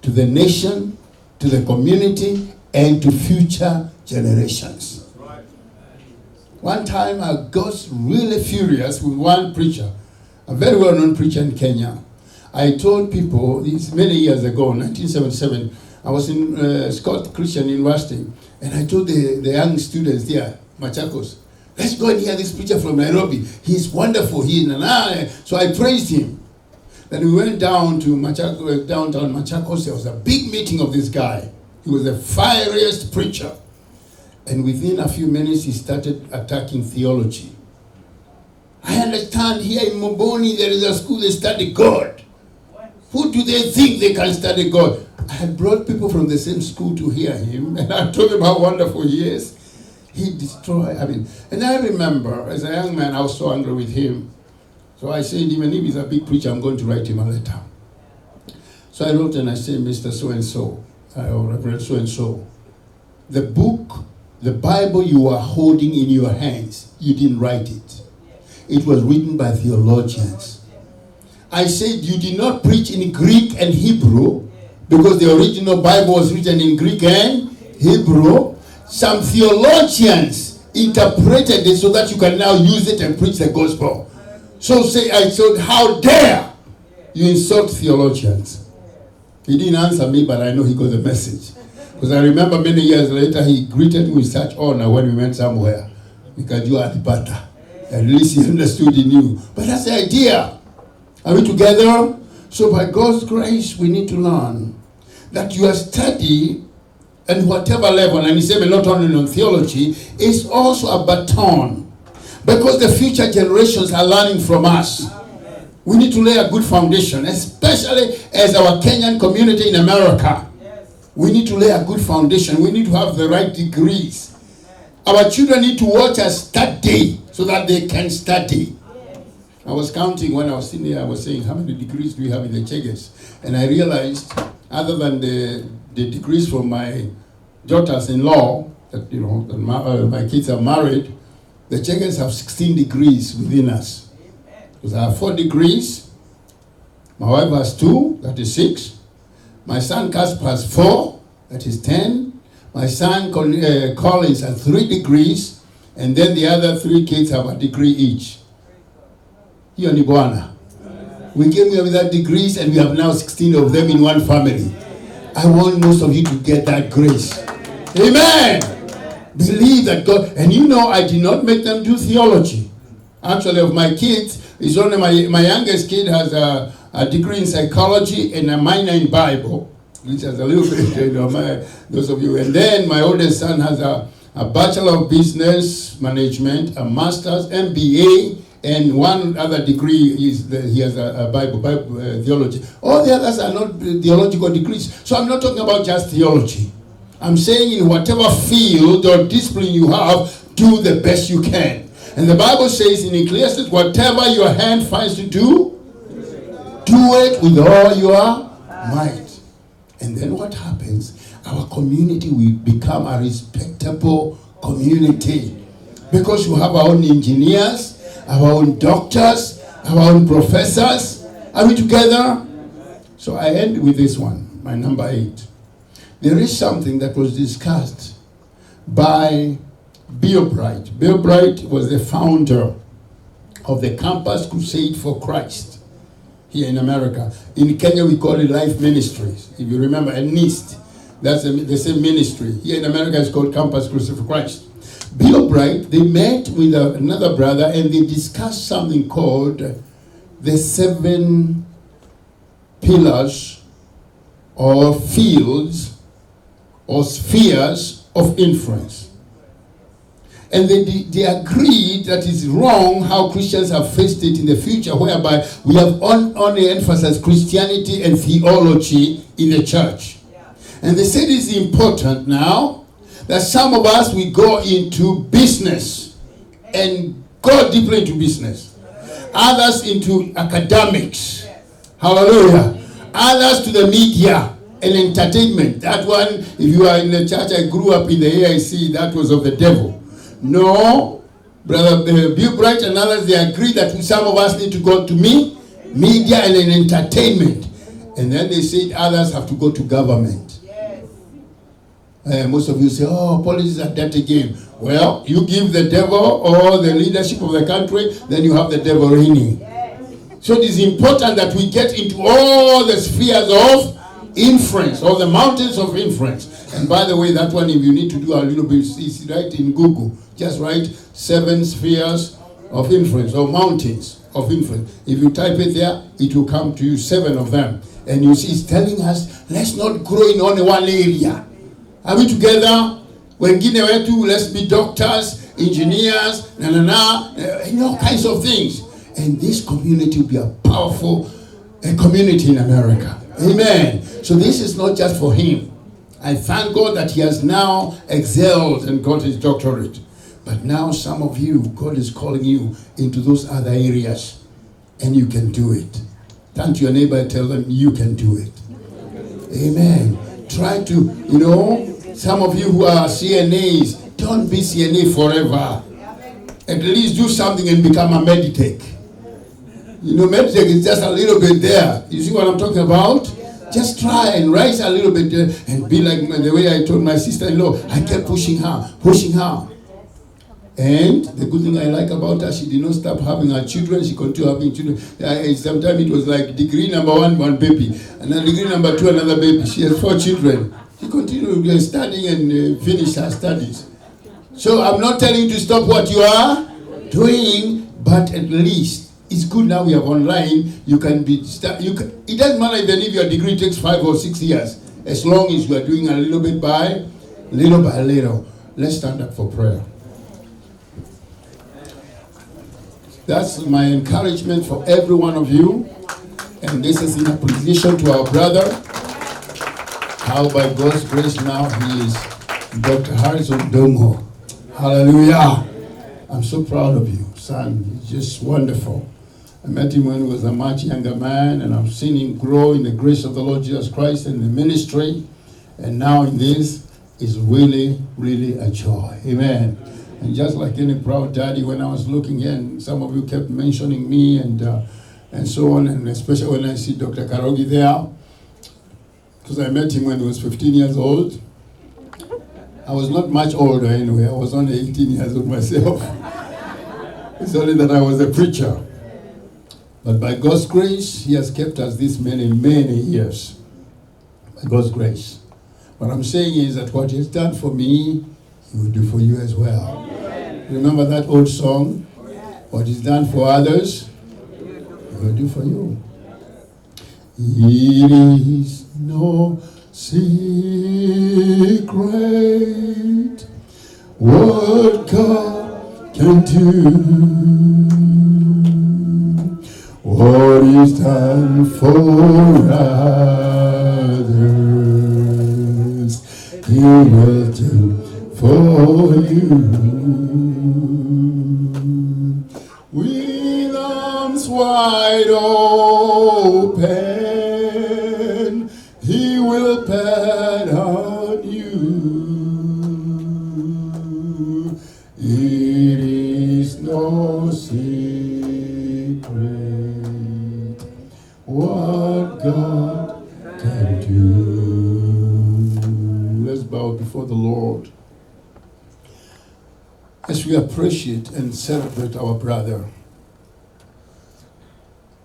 to the nation, to the community, and to future generations. One time I got really furious with one preacher, a very well-known preacher in Kenya. I told people, this many years ago, 1977, I was in Scott Christian University, and I told the young students there, Machakos, let's go and hear this preacher from Nairobi. He's wonderful. So I praised him. Then we went down to downtown Machakos. There was a big meeting of this guy. He was the fieriest preacher. And within a few minutes, he started attacking theology. I understand here in Moboni there is a school they study God. Who do they think they can study God? I had brought people from the same school to hear him, and I told them how wonderful he is. He destroyed, and I remember, as a young man, I was so angry with him. So I said, even if he's a big preacher, I'm going to write him a letter. So I wrote and I said, Mr. So-and-so, or Reverend so-and-so, the book, the Bible you are holding in your hands, you didn't write it. It was written by theologians. I said, you did not preach in Greek and Hebrew, because the original Bible was written in Greek and Hebrew. Some theologians interpreted it so that you can now use it and preach the gospel. So I said, how dare you insult theologians? He didn't answer me, but I know he got the message. Because I remember many years later, he greeted me with such honor when we went somewhere. Because you are the butter. At least he understood, he knew. But that's the idea. Are we together? So by God's grace, we need to learn that your study, and whatever level, and he said not only on theology, is also a baton. Because the future generations are learning from us. We need to lay a good foundation, especially as our Kenyan community in America. We need to lay a good foundation. We need to have the right degrees. Our children need to watch us study so that they can study. I was counting when I was sitting there, I was saying, how many degrees do we have in the Chegas? And I realized, other than the degrees from my daughters-in-law, that my kids are married, the Chegas have 16 degrees within us. Because I have 4 degrees, my wife has 2, that is 6. My son Casper has 4, that is 10. My son Collins has 3 degrees, and then the other 3 kids have a degree each. Hiyo ni Bwana. We came here with that degrees, and we have now 16 of them in one family. I want most of you to get that grace. Amen. Believe that God, and I did not make them do theology. Actually, of my kids, it's only my youngest kid has a degree in psychology and a minor in Bible, which has a little bit, those of you. And then my oldest son has a Bachelor of Business Management, a Master's, MBA, and one other degree is that he has a Bible theology. All the others are not theological degrees. So I'm not talking about just theology. I'm saying in whatever field or discipline you have, do the best you can. And the Bible says in Ecclesiastes, whatever your hand finds to do it with all your might. And then what happens? Our community will become a respectable community. Because you have our own engineers, our own doctors, our own professors. Are we together? So I end with this one, my number 8. There is something that was discussed by Bill Bright. Bill Bright was the founder of the Campus Crusade for Christ here in America. In Kenya, we call it Life Ministries. If you remember, a NIST, that's the same ministry. Here in America, it's called Campus Crusade for Christ. Bill Bright, they met with another brother and they discussed something called the 7 pillars or fields or spheres of influence. And they agreed that it's wrong how Christians have faced it in the future, whereby we have only emphasized Christianity and theology in the church. And they said it's important now that some of us, we go into business and go deeply into business. Others into academics. Hallelujah. Others to the media and entertainment. That one, if you are in the church, I grew up in the AIC, that was of the devil. No, Brother Bill Bright and others, they agree that some of us need to go to media and entertainment. And then they said others have to go to government. Most of you say, oh, politics are dirty game. Well, you give the devil or the leadership of the country, then you have the devil reigning. So it is important that we get into all the spheres of influence, or the mountains of influence. And by the way, that one, if you need to do a little bit, it's right in Google. Just write 7 spheres of influence, or mountains of influence. If you type it there, it will come to you, 7 of them. And you see, it's telling us, let's not grow in only one area. Are we together? Wengine wetu, let's be doctors, engineers, all kinds of things. And this community will be a powerful community in America. Amen. So this is not just for him. I thank God that he has now excelled and got his doctorate. But now some of you, God is calling you into those other areas. And you can do it. Turn to your neighbor and tell them, you can do it. Amen. Try to, some of you who are CNAs, don't be CNA forever. At least do something and become a meditech. Meditech is just a little bit there. You see what I'm talking about? Just try and rise a little bit and be like the way I told my sister-in-law. I kept pushing her. And the good thing I like about her, she did not stop having her children. She continued having children. Sometimes it was like degree number 1, 1 baby. And then degree number 2, another baby. She has 4 children. She continued studying and finished her studies. So I'm not telling you to stop what you are doing, but at least it's good now we have online. You can be, it doesn't matter even if your degree takes 5 or 6 years, as long as you are doing a little bit by little. Let's stand up for prayer. That's my encouragement for every one of you. And this is in appreciation to our brother. How by God's grace now he is Dr. Harrison Ndungu. Hallelujah. I'm so proud of you, son. It's just wonderful. I met him when he was a much younger man, and I've seen him grow in the grace of the Lord Jesus Christ and the ministry. And now in this is really, really a joy. Amen. And just like any proud daddy, when I was looking here, and some of you kept mentioning me and so on, and especially when I see Dr. Karogi there, because I met him when he was 15 years old. I was not much older anyway. I was only 18 years old myself. It's only that I was a preacher. But by God's grace, he has kept us this many, many years. By God's grace. What I'm saying is that what he has done for me, he will do for you as well. Remember that old song? What he's done for others, he will do for you. It is no secret what God can do. what is done for others, He will do for you. With arms wide open, He will pardon you. It is no secret what God can do. Let's bow before the Lord as we appreciate and celebrate our brother.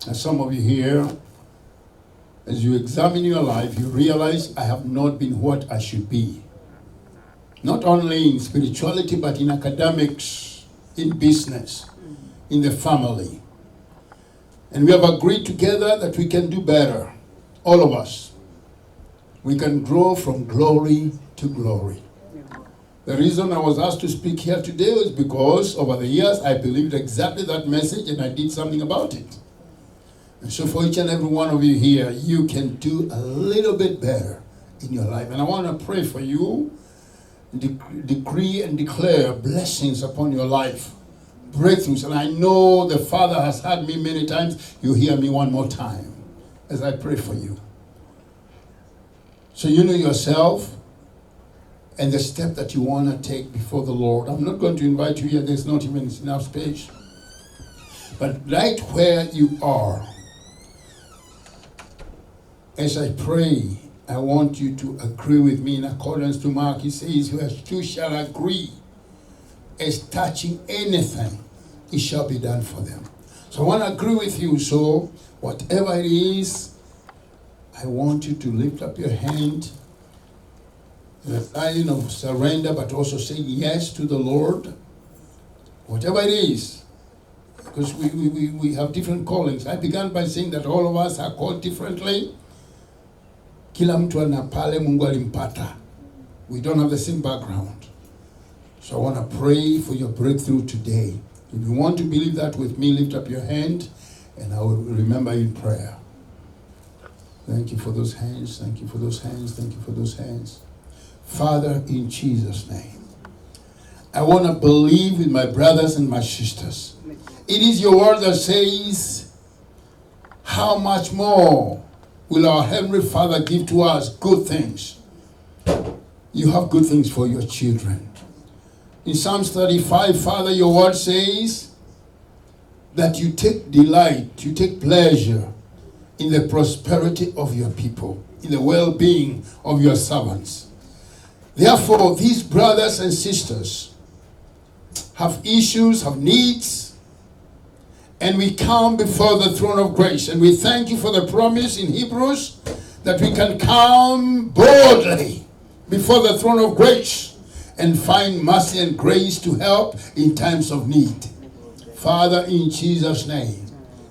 And some of you here, as you examine your life, you realize I have not been what I should be. Not only in spirituality, but in academics, in business, in the family. And we have agreed together that we can do better, all of us. We can grow from glory to glory. The reason I was asked to speak here today was because over the years I believed exactly that message and I did something about it. And so for each and every one of you here, you can do a little bit better in your life. And I want to pray for you, decree and declare blessings upon your life, breakthroughs. And I know the Father has heard me many times. You hear me one more time as I pray for you. So you know yourself and the step that you want to take before the Lord. I'm not going to invite you here. There's not even enough space. But right where you are, as I pray, I want you to agree with me in accordance to Mark. He says, where two shall agree as touching anything, it shall be done for them. So I want to agree with you. So whatever it is, I want you to lift up your hand in a sign of surrender, but also say yes to the Lord. Whatever it is, because we have different callings. I began by saying that all of us are called differently. Kila mtu ana pale Mungu alimpata. We don't have the same background. So I want to pray for your breakthrough today. If you want to believe that with me, lift up your hand and I will remember you in prayer. Thank you for those hands. Thank you for those hands. Thank you for those hands. Father, in Jesus' name, I want to believe with my brothers and my sisters. It is your word that says, how much more will our Heavenly Father give to us good things? You have good things for your children. In Psalms 35, Father, your word says that you take delight, you take pleasure in the prosperity of your people, in the well-being of your servants. Therefore, these brothers and sisters have issues, have needs, and we come before the throne of grace. And we thank you for the promise in Hebrews that we can come boldly before the throne of grace and find mercy and grace to help in times of need. Father, in Jesus' name,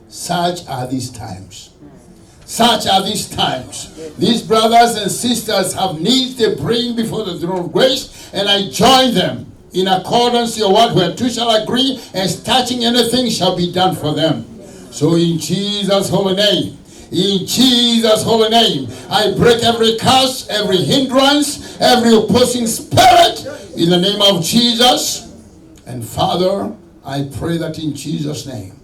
such are these times. Such are these times. These brothers and sisters have needs they bring before the throne of grace, and I join them in accordance to your word, where two shall agree as touching anything shall be done for them. So in Jesus' holy name, in Jesus' holy name, I break every curse, every hindrance, every opposing spirit in the name of Jesus. And Father, I pray that in Jesus' name,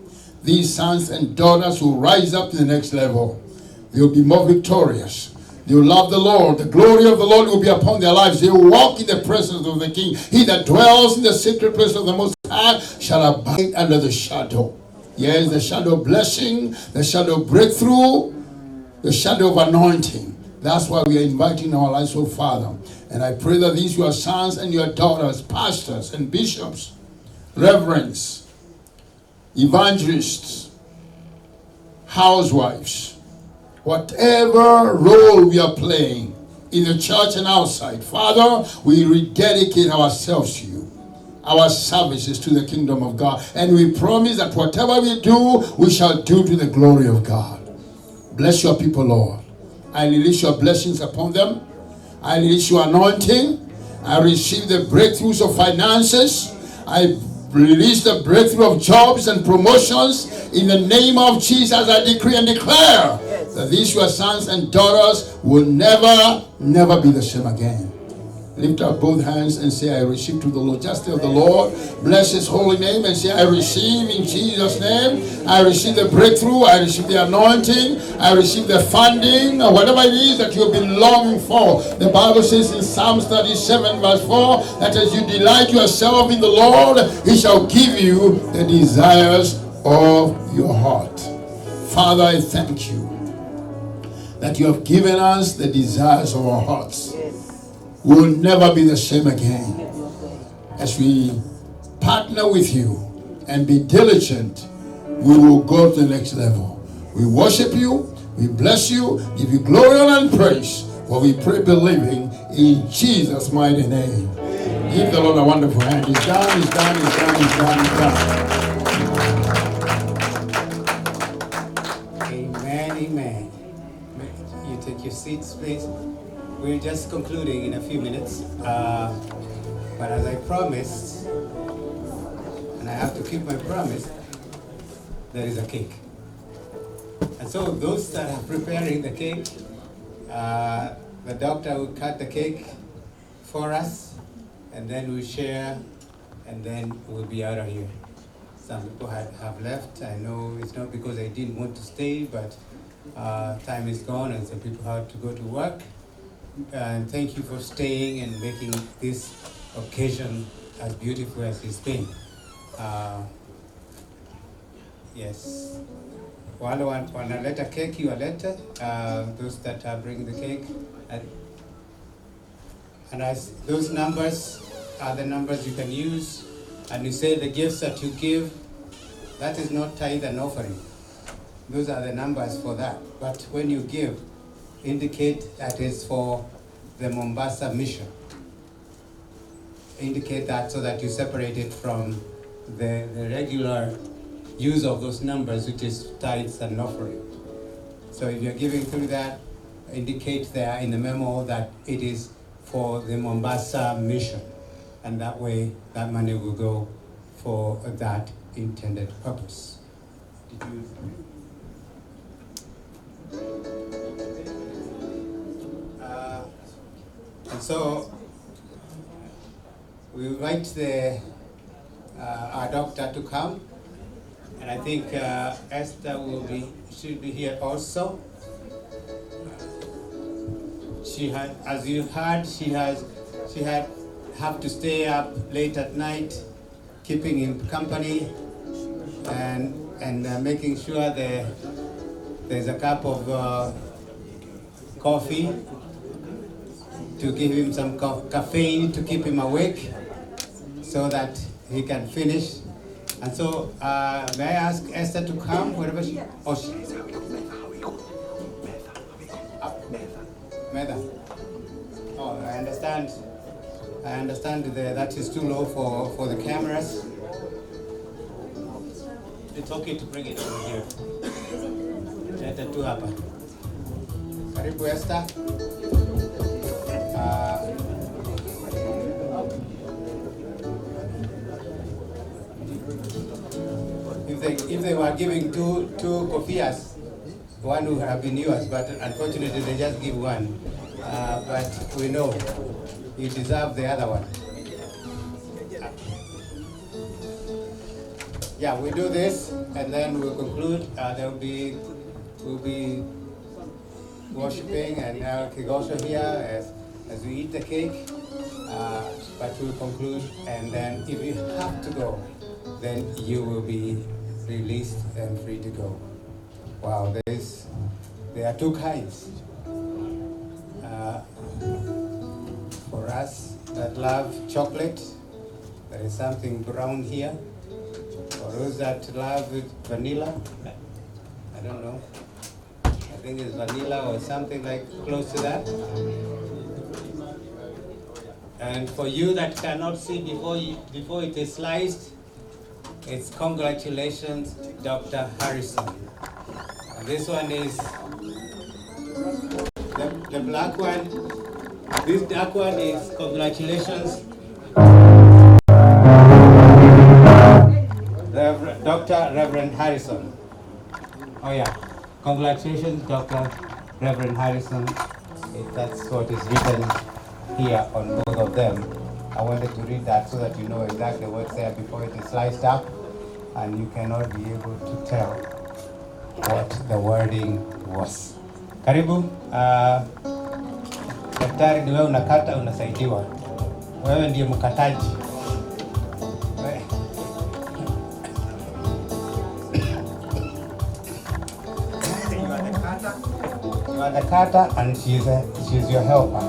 these sons and daughters will rise up to the next level. They will be more victorious. They will love the Lord. The glory of the Lord will be upon their lives. They will walk in the presence of the King. He that dwells in the secret place of the Most High shall abide under the shadow. Yes, the shadow of blessing, the shadow of breakthrough, the shadow of anointing. That's why we are inviting our lives, oh Father. And I pray that these your sons and your daughters, pastors and bishops, reverends, evangelists, housewives, whatever role we are playing in the church and outside, Father, we rededicate ourselves to you, our services to the kingdom of God. And we promise that whatever we do, we shall do to the glory of God. Bless your people, Lord. I release your blessings upon them. I release your anointing. I receive the breakthroughs of finances. I Release the breakthrough of jobs and promotions in the name of Jesus. I decree and declare that these your sons and daughters will never be the same again. Lift up both hands and say, I receive to the Lord. Just tell the Lord, bless his holy name, and say, I receive in Jesus' name. I receive the breakthrough. I receive the anointing. I receive the funding. Whatever it is that you've been longing for. The Bible says in Psalms 37 verse 4 that as you delight yourself in the Lord, he shall give you the desires of your heart. Father, I thank you that you have given us the desires of our hearts. We will never be the same again. As we partner with you and be diligent, we will go to the next level. We worship you, we bless you, give you glory and praise. For we pray believing in Jesus' mighty name. Give the Lord a wonderful hand. It's done, it's done, it's done, it's done, it's done. Amen, amen. You take your seats, please. We're just concluding in a few minutes. But as I promised, and I have to keep my promise, there is a cake. And so those that are preparing the cake, the doctor will cut the cake for us, and then we'll share, and then we'll be out of here. Some people have left. I know it's not because I didn't want to stay, but time is gone, and some people have to go to work. And thank you for staying and making this occasion as beautiful as it's been. Yes. Wale wanaleta keki walete, those that are bringing the cake. And as those numbers are the numbers you can use, and you say the gifts that you give, that is not tithe and offering. Those are the numbers for that. But when you give, indicate that is for the Mombasa mission. Indicate that so that you separate it from the regular use of those numbers, which is tithes and offering. So if you're giving through that, indicate there in the memo that it is for the Mombasa mission. And that way, that money will go for that intended purpose. Did you? And so we invite our doctor to come, and I think Esther should be here also. She had, as you heard, she had have to stay up late at night, keeping him company, and making sure there's a cup of coffee to give him some caffeine to keep him awake so that he can finish. And so, may I ask Esther to come wherever she... Oh, she... Meda. Oh, I understand that is too low for the cameras. It's okay to bring it over here. Leta tu hapa. Karibu Esther. If they were giving two kofias, one would have been yours, but unfortunately they just give one. But we know you deserve the other one. Yeah, we do this, and then we'll conclude. We'll be worshiping, and Kigosho here as we eat the cake. But we'll conclude, and then if you have to go, then you will be released and free to go. Wow, there are two kinds. For us that love chocolate, there is something brown here. For those that love vanilla, I don't know. I think it's vanilla or something like close to that. And for you that cannot see before it is sliced, it's congratulations, Dr. Harrison. And this one is the black one. This dark one is congratulations. Reverend Harrison. Oh yeah, congratulations, Dr. Reverend Harrison. If that's what is written here on both of them. I wanted to read that so that you know exactly what's there before it is sliced up, and you cannot be able to tell what the wording was. Karibu, daktari, ni wewe unakata, unasaidiwa. Wewe ndiye mkataji. You are the cutter and she's your helper.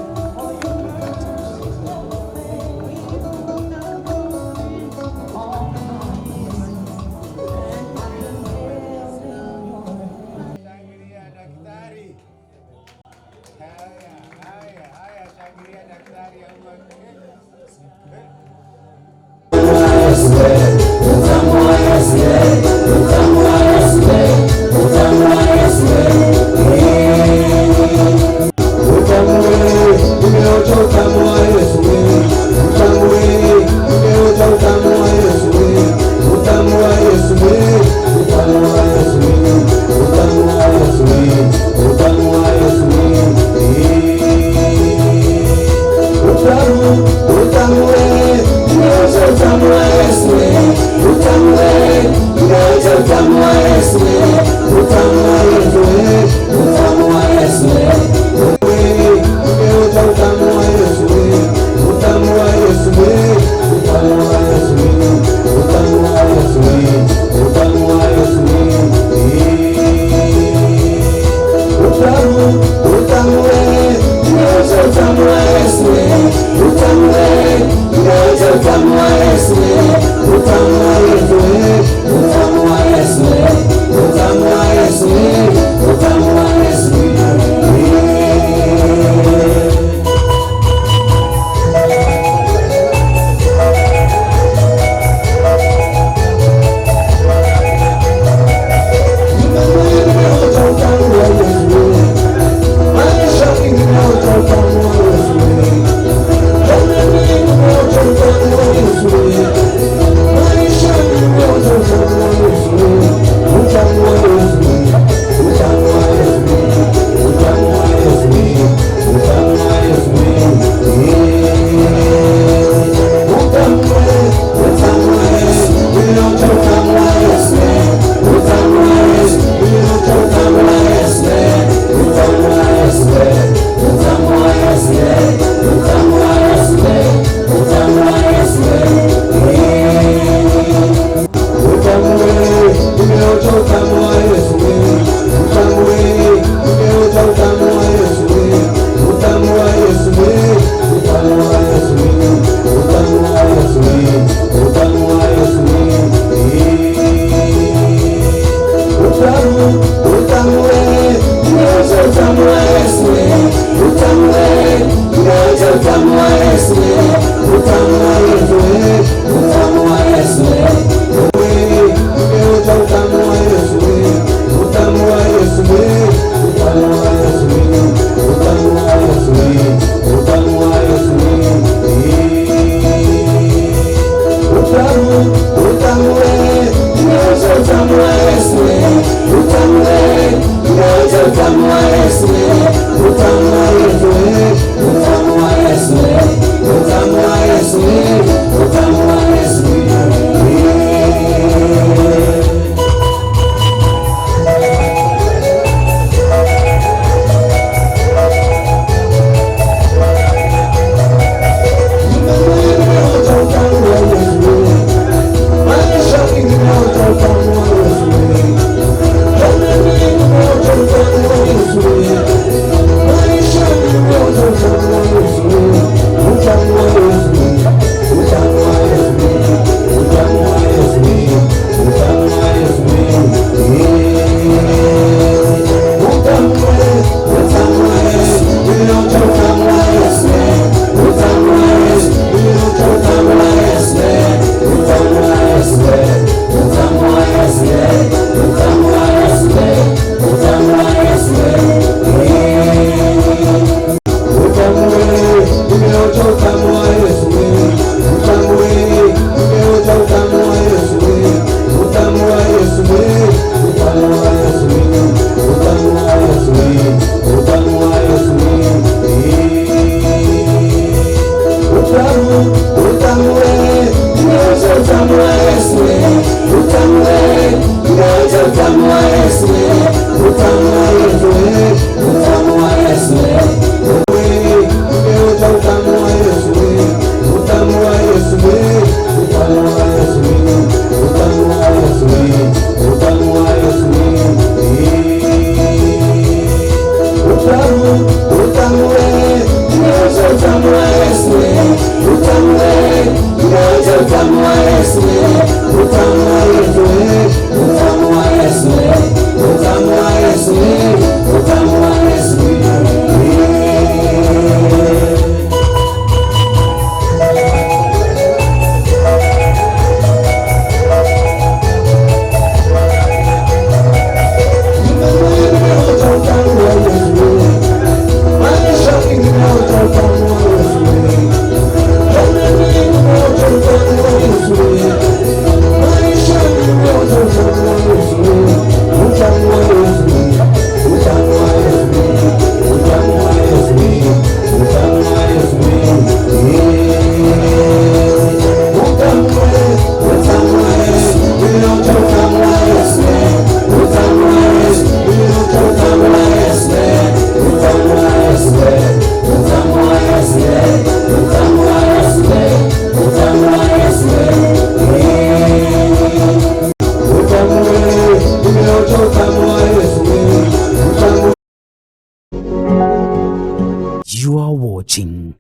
You are watching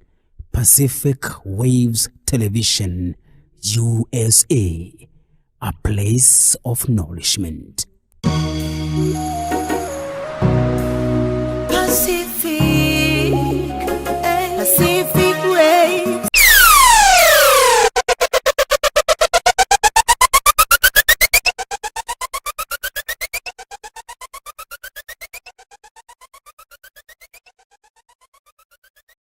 Pacific Waves Television, USA, a place of nourishment. Pacific